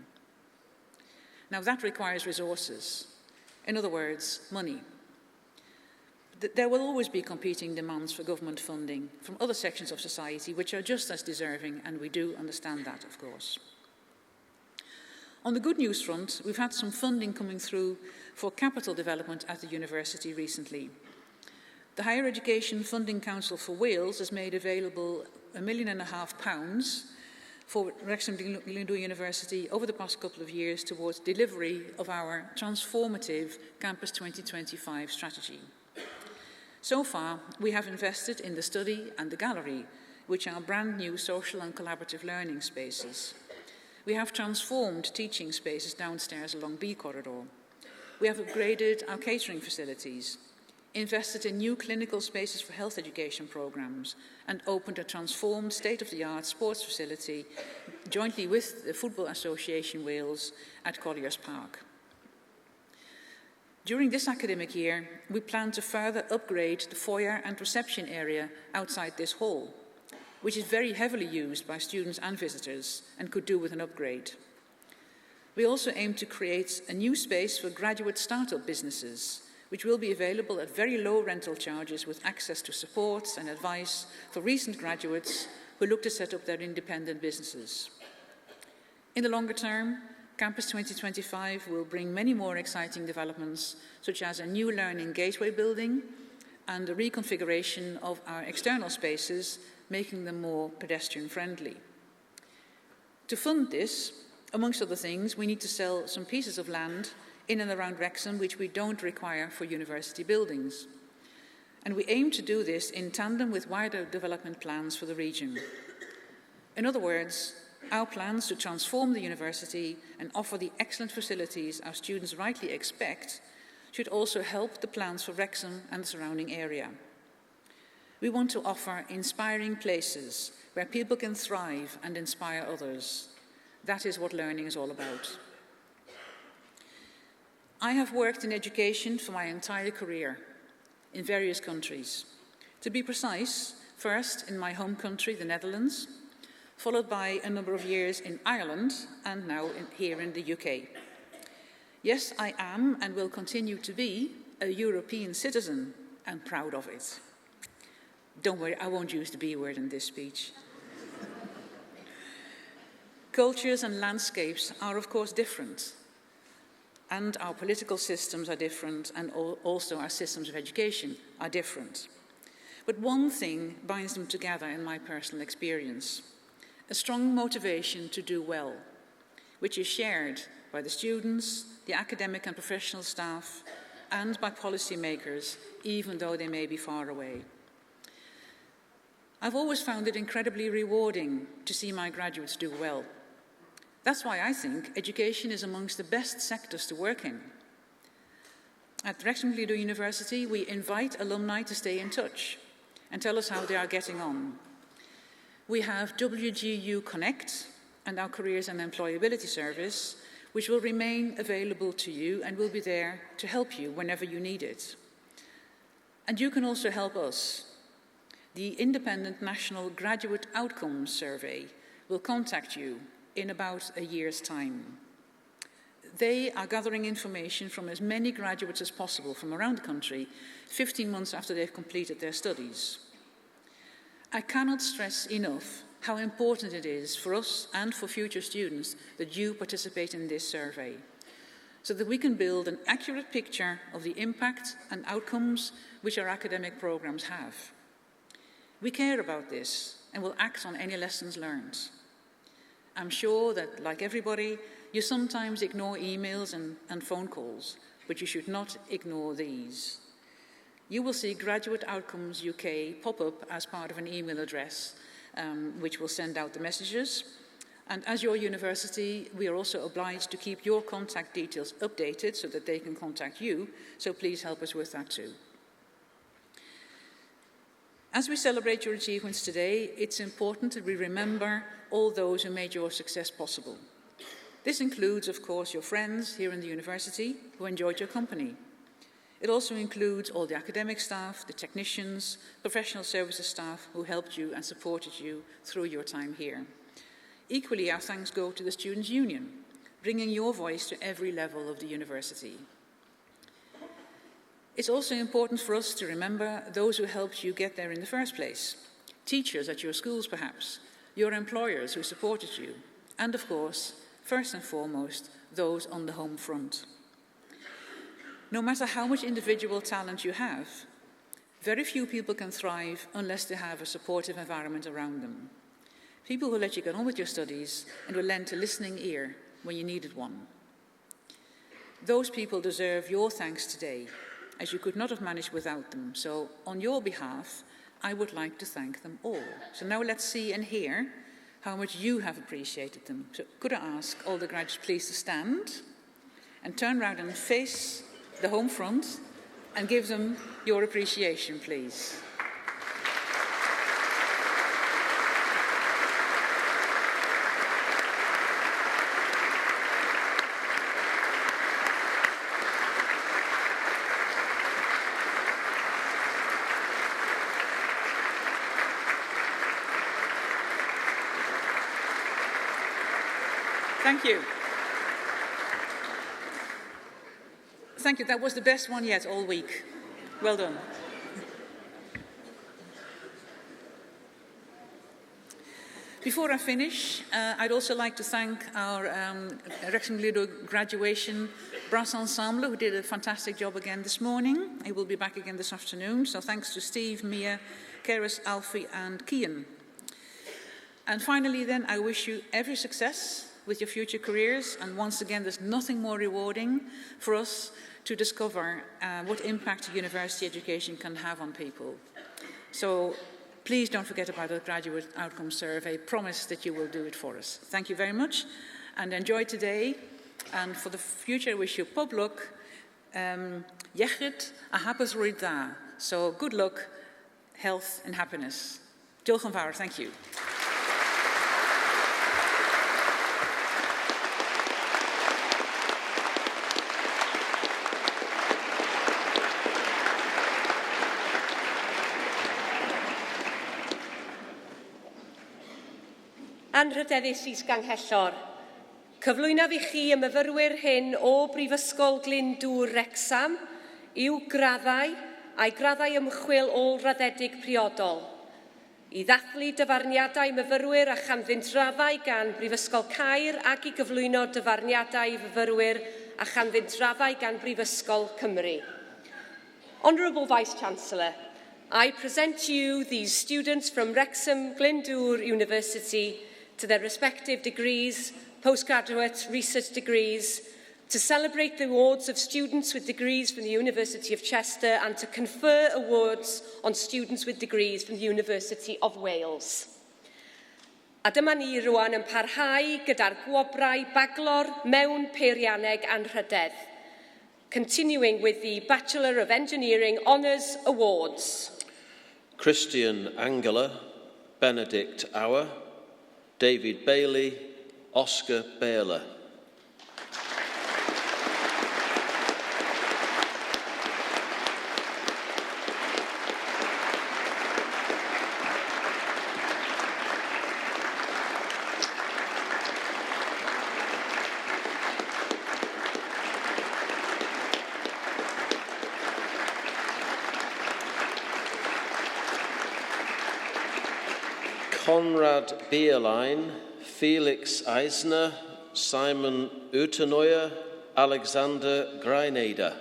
Now that requires resources. In other words, money. There will always be competing demands for government funding from other sections of society which are just as deserving, and we do understand that, of course. On the good news front, we've had some funding coming through for capital development at the university recently. The Higher Education Funding Council for Wales has made available £1.5 million for Wrexham Glyndwr University over the past couple of years towards delivery of our transformative Campus 2025 strategy. So far, we have invested in the study and the gallery, which are brand new social and collaborative learning spaces. We have transformed teaching spaces downstairs along B Corridor. We have upgraded our catering facilities, invested in new clinical spaces for health education programs, and opened a transformed state-of-the-art sports facility jointly with the Football Association Wales at Colliers Park. During this academic year, we plan to further upgrade the foyer and reception area outside this hall, which is very heavily used by students and visitors and could do with an upgrade. We also aim to create a new space for graduate startup businesses, which will be available at very low rental charges with access to supports and advice for recent graduates who look to set up their independent businesses. In the longer term, Campus 2025 will bring many more exciting developments, such as a new learning gateway building and a reconfiguration of our external spaces, making them more pedestrian-friendly. To fund this, amongst other things, we need to sell some pieces of land in and around Wrexham which we don't require for university buildings. And we aim to do this in tandem with wider development plans for the region. In other words, our plans to transform the university and offer the excellent facilities our students rightly expect should also help the plans for Wrexham and the surrounding area. We want to offer inspiring places where people can thrive and inspire others. That is what learning is all about. I have worked in education for my entire career in various countries. To be precise, first in my home country, the Netherlands, followed by a number of years in Ireland, and now here in the UK. Yes, I am and will continue to be a European citizen, and proud of it. Don't worry, I won't use the B word in this speech. Cultures and landscapes are, of course, different. And our political systems are different, and also our systems of education are different. But one thing binds them together in my personal experience: a strong motivation to do well, which is shared by the students, the academic and professional staff, and by policymakers, even though they may be far away. I've always found it incredibly rewarding to see my graduates do well. That's why I think education is amongst the best sectors to work in. At Wrexham Glyndwr University, we invite alumni to stay in touch and tell us how they are getting on. We have WGU Connect and our Careers and Employability Service, which will remain available to you and will be there to help you whenever you need it. And you can also help us. The Independent National Graduate Outcomes Survey will contact you in about a year's time. They are gathering information from as many graduates as possible from around the country, 15 months after they've completed their studies. I cannot stress enough how important it is for us and for future students that you participate in this survey, so that we can build an accurate picture of the impact and outcomes which our academic programs have. We care about this and will act on any lessons learned. I'm sure that, like everybody, you sometimes ignore emails and phone calls, but you should not ignore these. You will see Graduate Outcomes UK pop up as part of an email address, which will send out the messages. And as your university, we are also obliged to keep your contact details updated so that they can contact you, so please help us with that too. As we celebrate your achievements today, it's important that we remember all those who made your success possible. This includes, of course, your friends here in the university who enjoyed your company. It also includes all the academic staff, the technicians, professional services staff who helped you and supported you through your time here. Equally, our thanks go to the Students' Union, bringing your voice to every level of the university. It's also important for us to remember those who helped you get there in the first place. Teachers at your schools, perhaps, your employers who supported you, and of course, first and foremost, those on the home front. No matter how much individual talent you have, very few people can thrive unless they have a supportive environment around them. People who let you get on with your studies and will lend a listening ear when you needed one. Those people deserve your thanks today, as you could not have managed without them. So, on your behalf, I would like to thank them all. So now let's see and hear how much you have appreciated them. So could I ask all the graduates please to stand and turn around and face the home front and give them your appreciation, please. Thank you. Thank you. That was the best one yet all week. Well done. Before I finish, I'd also like to thank our Wrexham Glyndwr graduation brass ensemble, who did a fantastic job again this morning. He will be back again this afternoon. So thanks to Steve, Mia, Keris, Alfie and Kian. And finally then, I wish you every success with your future careers. And once again, there's nothing more rewarding for us to discover what impact university education can have on people. So please don't forget about the graduate outcome survey. Promise that you will do it for us. Thank you very much and enjoy today. And for the future, I wish you pob luck. Jechrit a hapus roida. So good luck, health and happiness. Diolch yn fawr, thank you. Anrhydeddus is Ganghellor. Cyflwynaf i chi y myfyrwyr hyn o Brifysgol Glyndwr Wrecsam i'w graddau a'i graddau ymchwil ôl-raddedig priodol. I ddathlu dyfarniadau myfyrwyr a chamfyntraddau gan Brifysgol Caer ac i gyflwyno dyfarniadau myfyrwyr a chamfyntraddau gan Brifysgol Cymru. Honourable Vice-Chancellor, I present to you these students from Wrexham Glyndwr University to their respective degrees, postgraduate research degrees, to celebrate the awards of students with degrees from the University of Chester and to confer awards on students with degrees from the University of Wales. A dyma ni rwan yn parhau gyda'r gwobrau baglor mewn peirianneg anrhydedd, continuing with the Bachelor of Engineering Honours Awards. Christian Angela, Benedict Auer, David Bailey, Oscar Baylor. Conrad Bierlein, Felix Eisner, Simon Utenoyer, Alexander Greinader.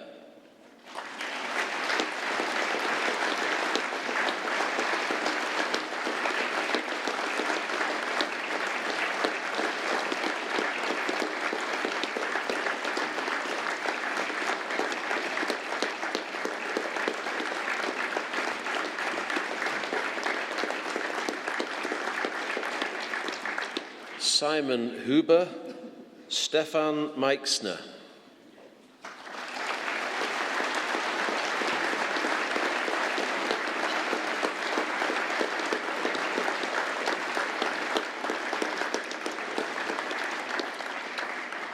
Simon Huber, Stefan Meixner.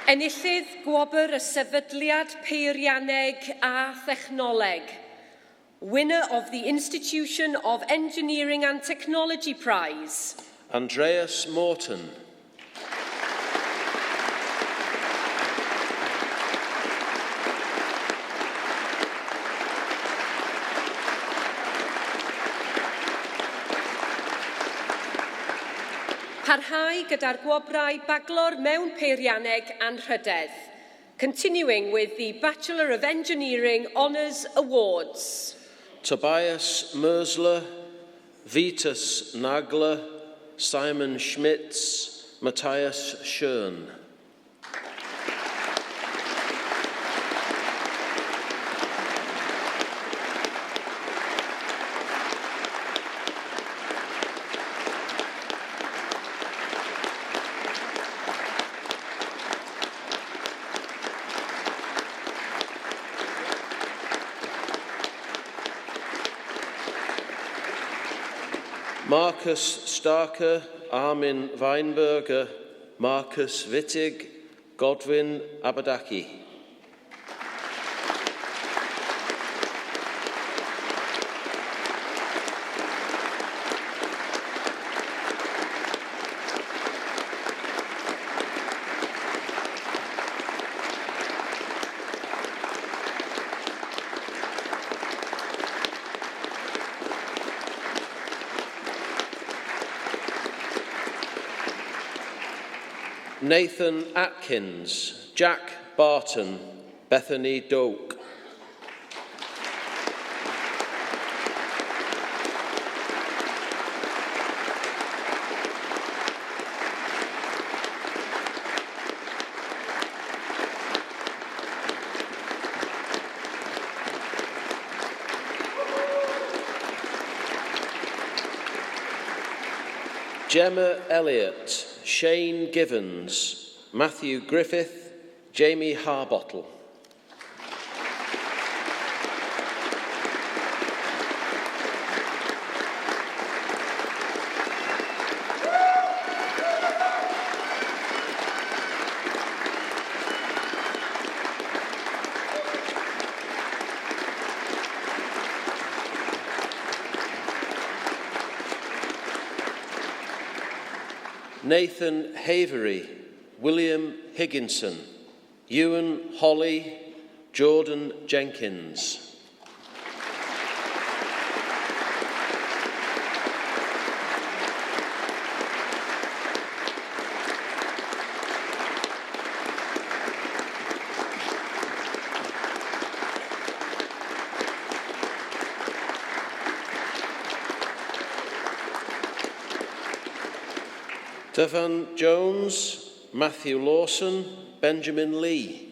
Enillydd gwobr y sefydliad peirianneg a thechnoleg. Winner of the Institution of Engineering and Technology Prize. Andreas Morton. Parhau gyda'r gwobrau baglor mewn peirianneg anrhydedd, continuing with the Bachelor of Engineering Honours Awards. Tobias Mersler, Vitas Nagler, Simon Schmitz, Matthias Schön. Marcus Starker, Armin Weinberger, Marcus Wittig, Godwin Abadaki. Nathan Atkins, Jack Barton, Bethany Doak. Gemma Elliott, Shane Givens, Matthew Griffith, Jamie Harbottle. Nathan Havery, William Higginson, Ewan Holly, Jordan Jenkins. Stefan Jones, Matthew Lawson, Benjamin Lee.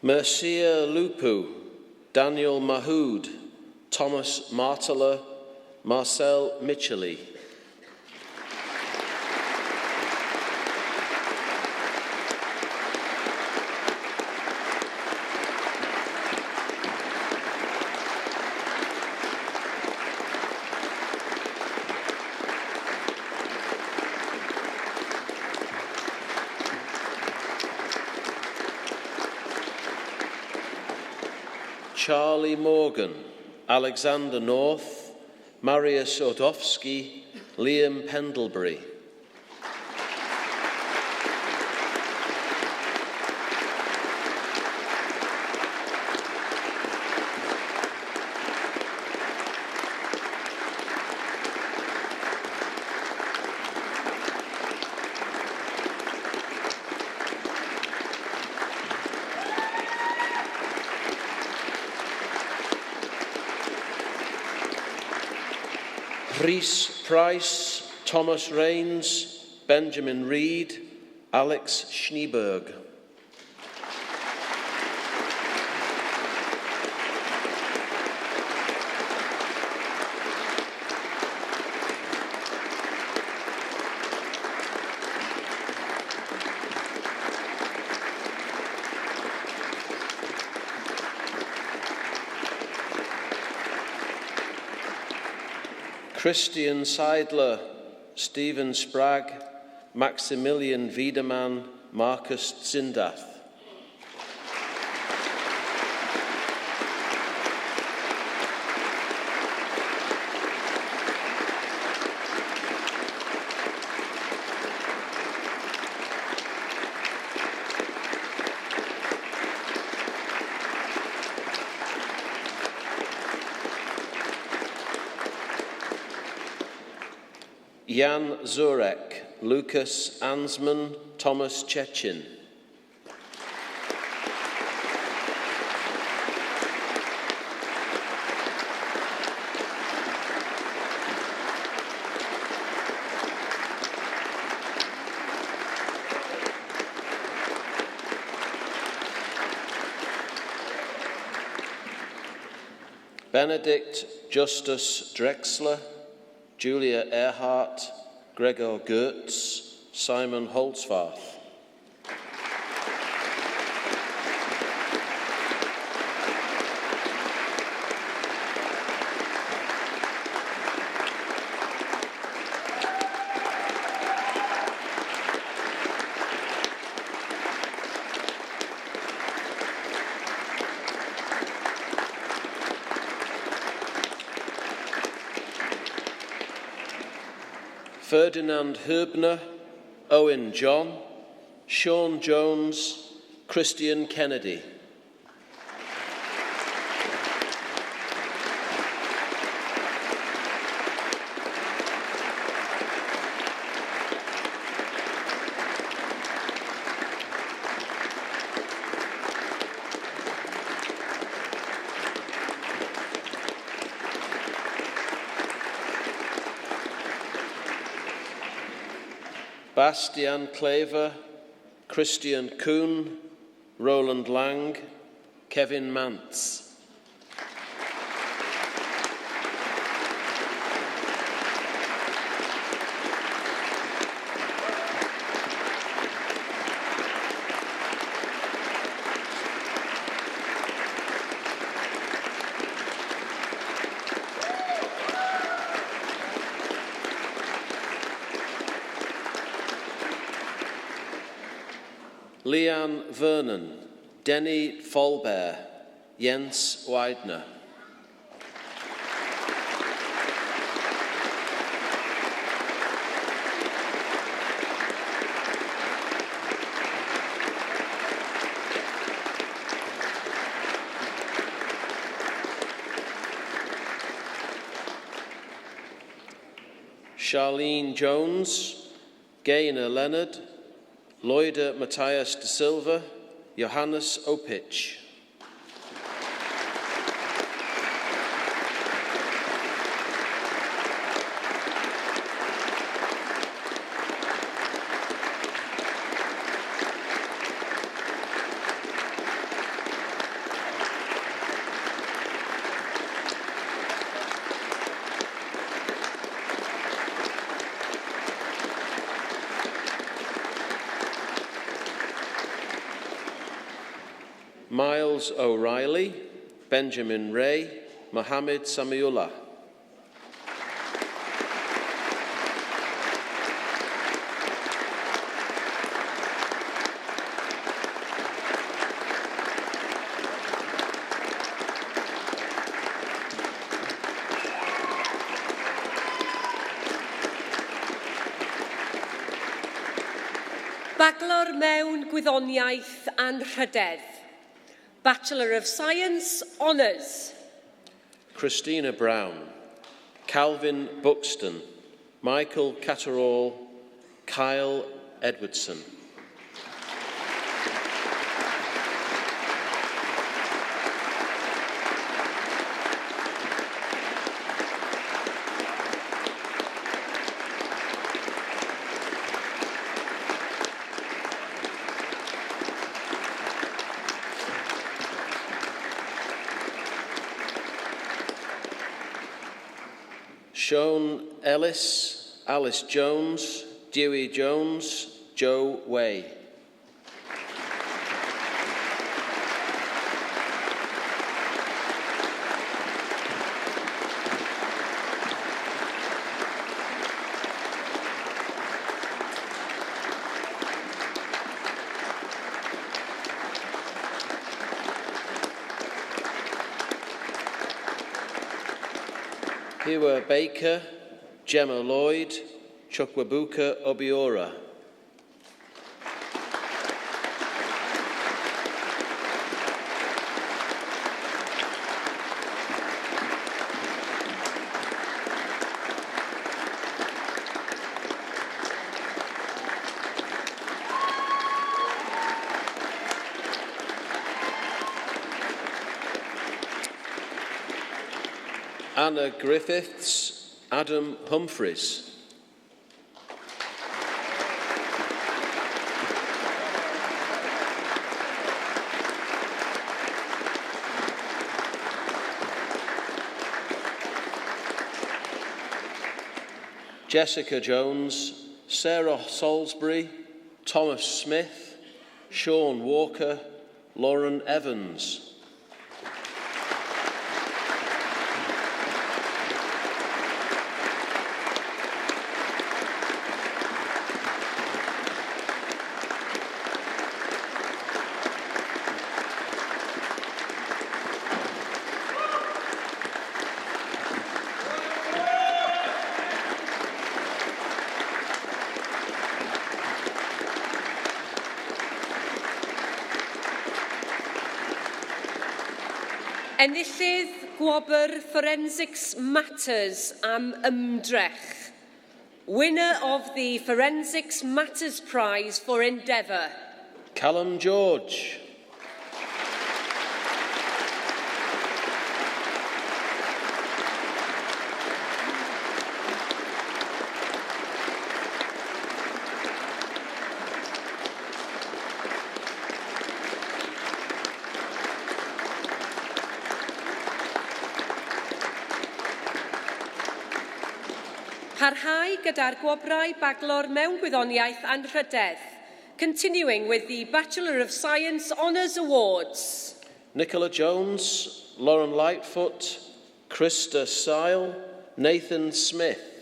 Mercia Lupu, Daniel Mahood, Thomas Martela, Marcel Mitchelley. Charlie Morgan, Alexander North, Marius Odofsky, Liam Pendlebury. Rhys Price, Thomas Rains, Benjamin Reed, Alex Schneeberg. Christian Seidler, Stephen Spragg, Maximilian Wiedemann, Marcus Zindath. Jan Zurek, Lucas Ansman, Thomas Chechin. Benedict Justus Drexler, Julia Earhart, Gregor Goertz, Simon Holzwarth. Ferdinand Herbner, Owen John, Sean Jones, Christian Kennedy. Bastian Claver, Christian Kuhn, Roland Lang, Kevin Mantz. Leanne Vernon, Denny Folbear, Jens Weidner. Charlene Jones, Gaynor Leonard, Loida Matthias de Silva, Johannes Opich. Miles O'Reilly, Benjamin Ray, Mohammed Samiullah. Baglor mewn gwyddoniaeth anrhydedd. Bachelor of Science, Honours. Christina Brown, Calvin Buxton, Michael Catterall, Kyle Edwardson. Sean Ellis, Alice Jones, Dewey Jones, Joe Way. Hiwa Baker, Gemma Lloyd, Chukwabuka Obiora. Anna Griffiths, Adam Humphreys. Jessica Jones, Sarah Salisbury, Thomas Smith, Sean Walker, Lauren Evans. Enillydd Gwobr Forensics Matters am ymdrech. Winner of the Forensics Matters Prize for Endeavour. Callum George. Parhau gyda'r gwobrau baglor mewn gwyddoniaeth anrhydedd, continuing with the Bachelor of Science Honours Awards. Nicola Jones, Lauren Lightfoot, Krista Sile, Nathan Smith.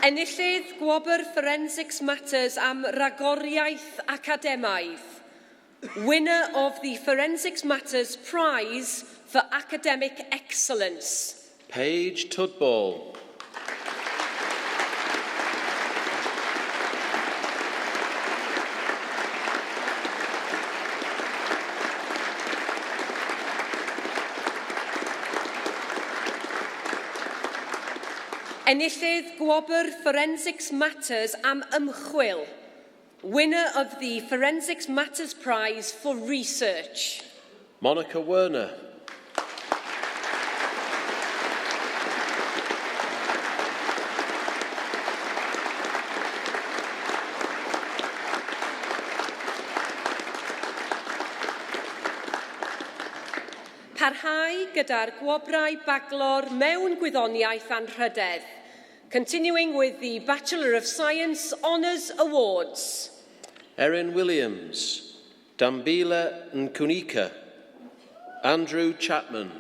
Enillydd Gwobr Forensics Matters am ragoriaeth academaidd. Winner of the Forensics Matters Prize for Academic Excellence. Paige Tudball. Enillydd Gwobr Forensics Matters am ymchwil. Winner of the Forensics Matters Prize for Research. Monica Werner. Parhau gyda'r gwobrau baglor mewn gwyddoniaeth anrhydedd, continuing with the Bachelor of Science Honours Awards. Erin Williams, Dambila Nkunika, Andrew Chapman.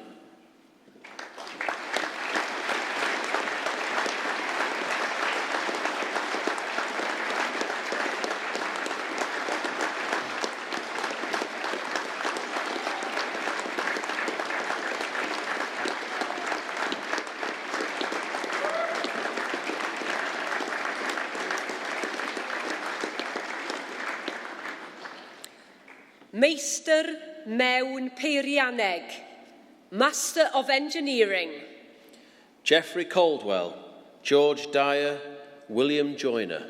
Meistr mewn peirianneg, Master of Engineering. Geoffrey Caldwell, George Dyer, William Joyner.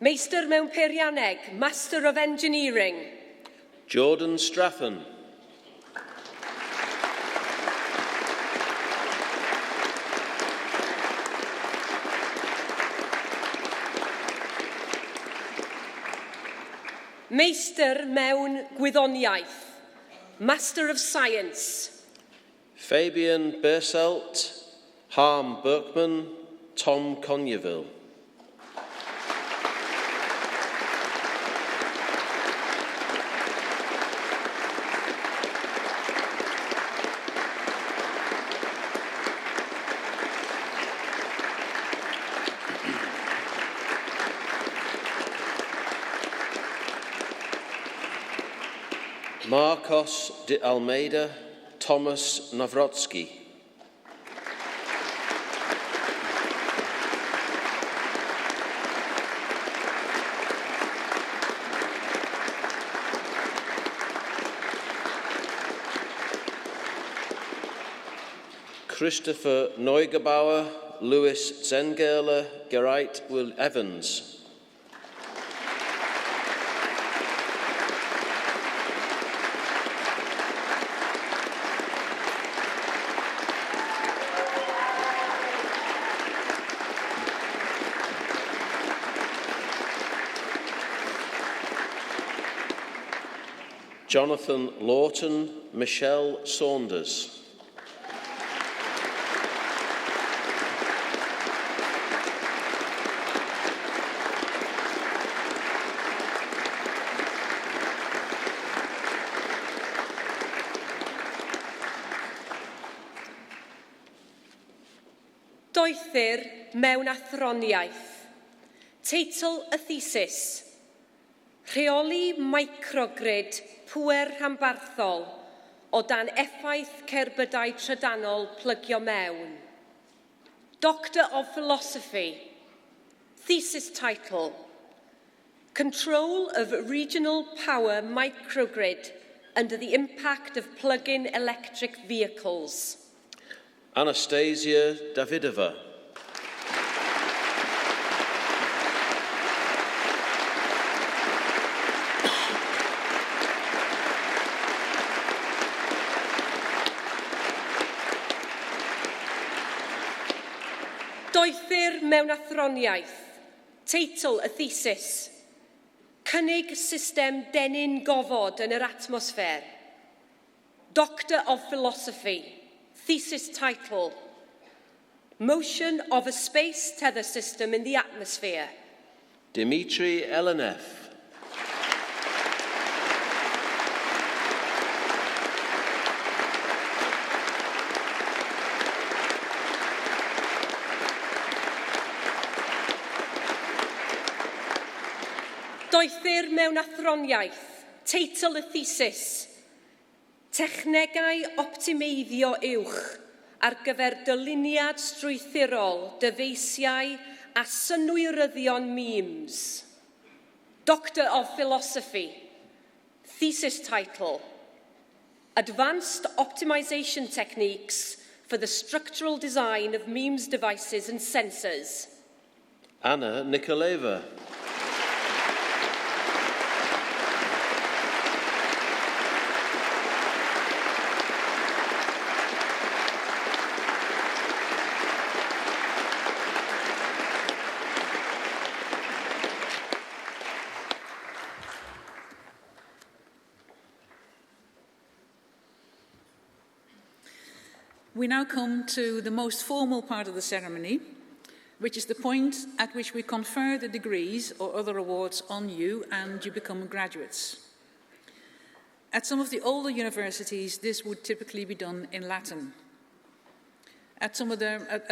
Meistr mewn peirianneg, Master of Engineering. Jordan Straffen. Meistr mewn Gwyddoniaeth, Master of Science. Fabian Berselt, Harm Berkman, Tom Conyeville. Marcos de Almeida, Thomas Nawrotsky. Christopher Neugebauer, Louis Zengerler, Gerrit Will Evans. Jonathan Lawton, Michelle Saunders. Doethir mewn athroniaeth. Teitl y thesis. Rheoli microgrid pŵer rhanbarthol o dan effaith cerbydau trydanol plygio mewn. Doctor of Philosophy. Thesis title. Control of regional power microgrid under the impact of plug-in electric vehicles. Anastasia Davidova. Doethir mewn athroniaeth. Teitl y thesis. Cynnig system denyn gofod yn yr atmosffer. Doctor of Philosophy. Thesis title. Motion of a space tether system in the atmosphere. Dmitry Elenev. Doethir mewn athroniaeth. Teitl y thesis. Technegau optimeiddio uwch ar gyfer dyluniad strwythurol, dyfeisiau a synwyryddion memes. Doctor of Philosophy. Thesis title. Advanced optimization techniques for the structural design of memes devices and sensors. Anna Nikolaeva. We now come to the most formal part of the ceremony, which is the point at which we confer the degrees or other awards on you and you become graduates. At some of the older universities, this would typically be done in Latin. At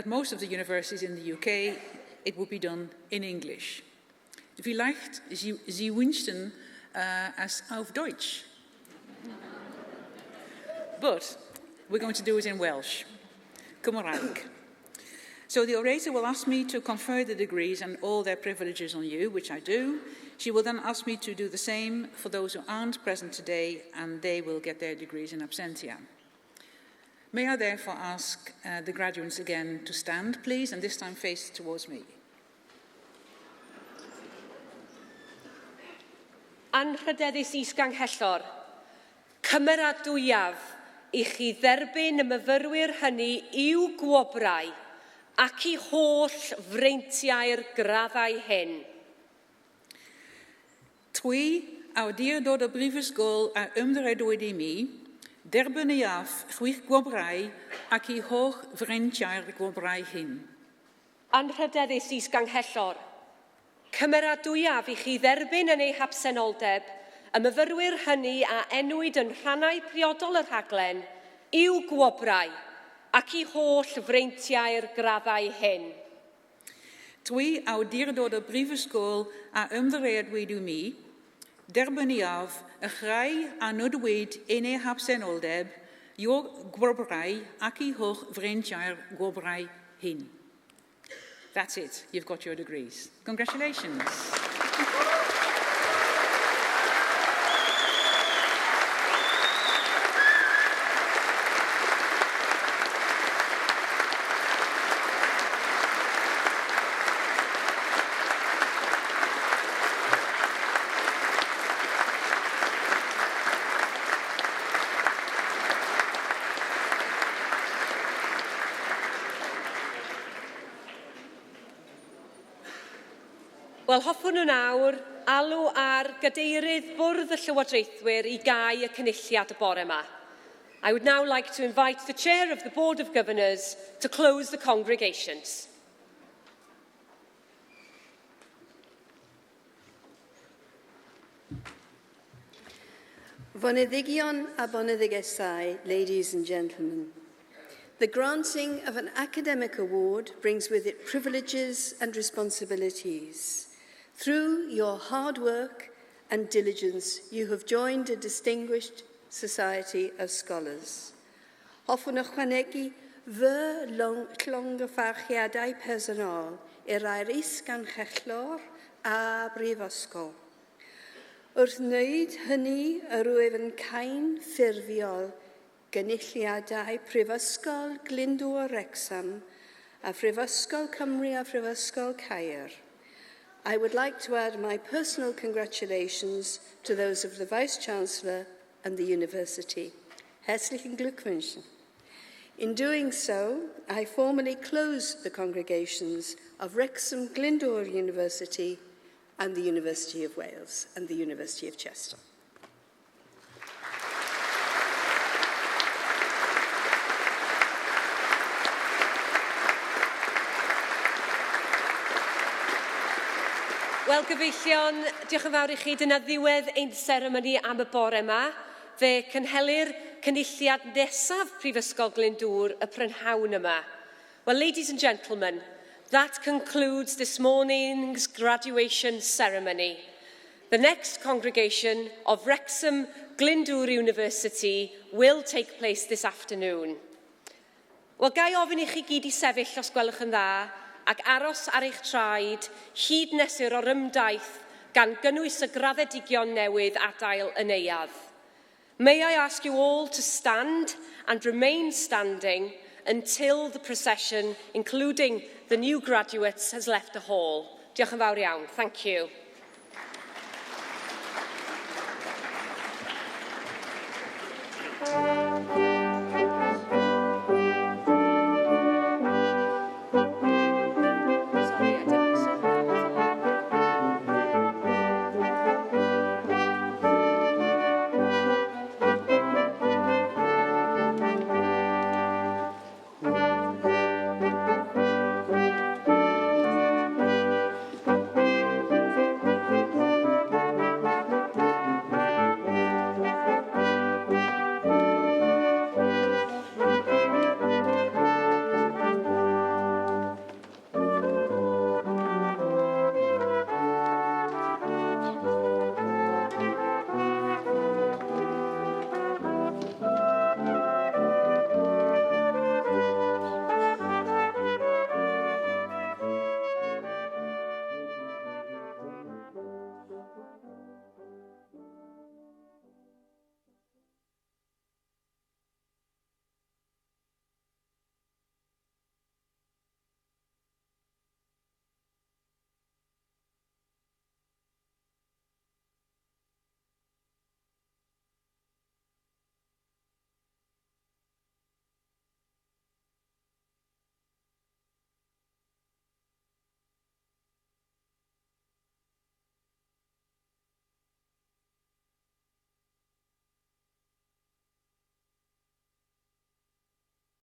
most of the universities in the UK, it would be done in English. Vielleicht, Sie wünschten es auf Deutsch. But we're going to do it in Welsh. Cymraeg. So the orator will ask me to confer the degrees and all their privileges on you, which I do. She will then ask me to do the same for those who aren't present today, and they will get their degrees in absentia. May I therefore ask the graduates again to stand, please, and this time face towards me. Anrhydeddus isganghellor, cymeradwyaf I chi dderbyn y myfyrwyr hynny i'w gwobrau ac I holl freintiau'r graddau hyn. Twi awdur y brifysgol a ymdred wedi mi, derbyn ei af chwych gwobrau ac i holl frentiau'r gwobrau hyn. Anrhydeddus is ganghellor. Cymeradwyaf i chi dderbyn yn ei habsenoldeb, y myfyrwyr hynny a enwyd yn rhannau priodol y rhaglen i'w gwobrau ac i holl freintiau'r graddau hyn. Dwi awdurdod y brifysgol a ymdred wedi mi, derbyn ei af y chrau a nodwyd yn ei habsenoldeb i'w gwobrau ac i holl frentiau'r gwobrau hyn. That's it. You've got your degrees. Congratulations. Wel, hoffwn nhw nawr alw ar gadeirydd bwrdd y Llywodraethwyr i gau y cynulliad y bore yma. I would now like to invite the Chair of the Board of Governors to close the congregations. Boneddigion a boneddigesau, ladies and gentlemen. The granting of an academic award brings with it privileges and responsibilities. Through your hard work and diligence, you have joined a distinguished society of scholars. Hoffwn ychwanegu fy llongyfarchiadau personol i'r aris gan chellor a brifysgol. Wrth wneud hynny, yr wyf yn cain ffurfiol gynulliadau Prifysgol Glyndwr Wrecsam a Phrifysgol Cymru a Phrifysgol Caer. I would like to add my personal congratulations to those of the Vice-Chancellor and the University. Herzlichen Glückwunsch. In doing so, I formally close the congregations of Wrexham Glyndwr University and the University of Wales and the University of Chester. Wel, gyfeillion, diolch yn fawr i chi. Dyna ddiwedd ein seremoni am y bore yma. Fe cynhelir cynulliad nesaf Prifysgol Glyndwr y prynhawn yma. Well, ladies and gentlemen, that concludes this morning's graduation ceremony. The next congregation of Wrexham Glyndwr University will take place this afternoon. Wel, gai ofyn i chi gyd i sefyll os gwelwch yn dda, ac aros ar eich traed hyd nes i'r orymdaith gan gynnwys y graddedigion newydd adael y neuadd. May I ask you all to stand and remain standing until the procession, including the new graduates, has left the hall. Diolch yn fawr iawn. Thank you.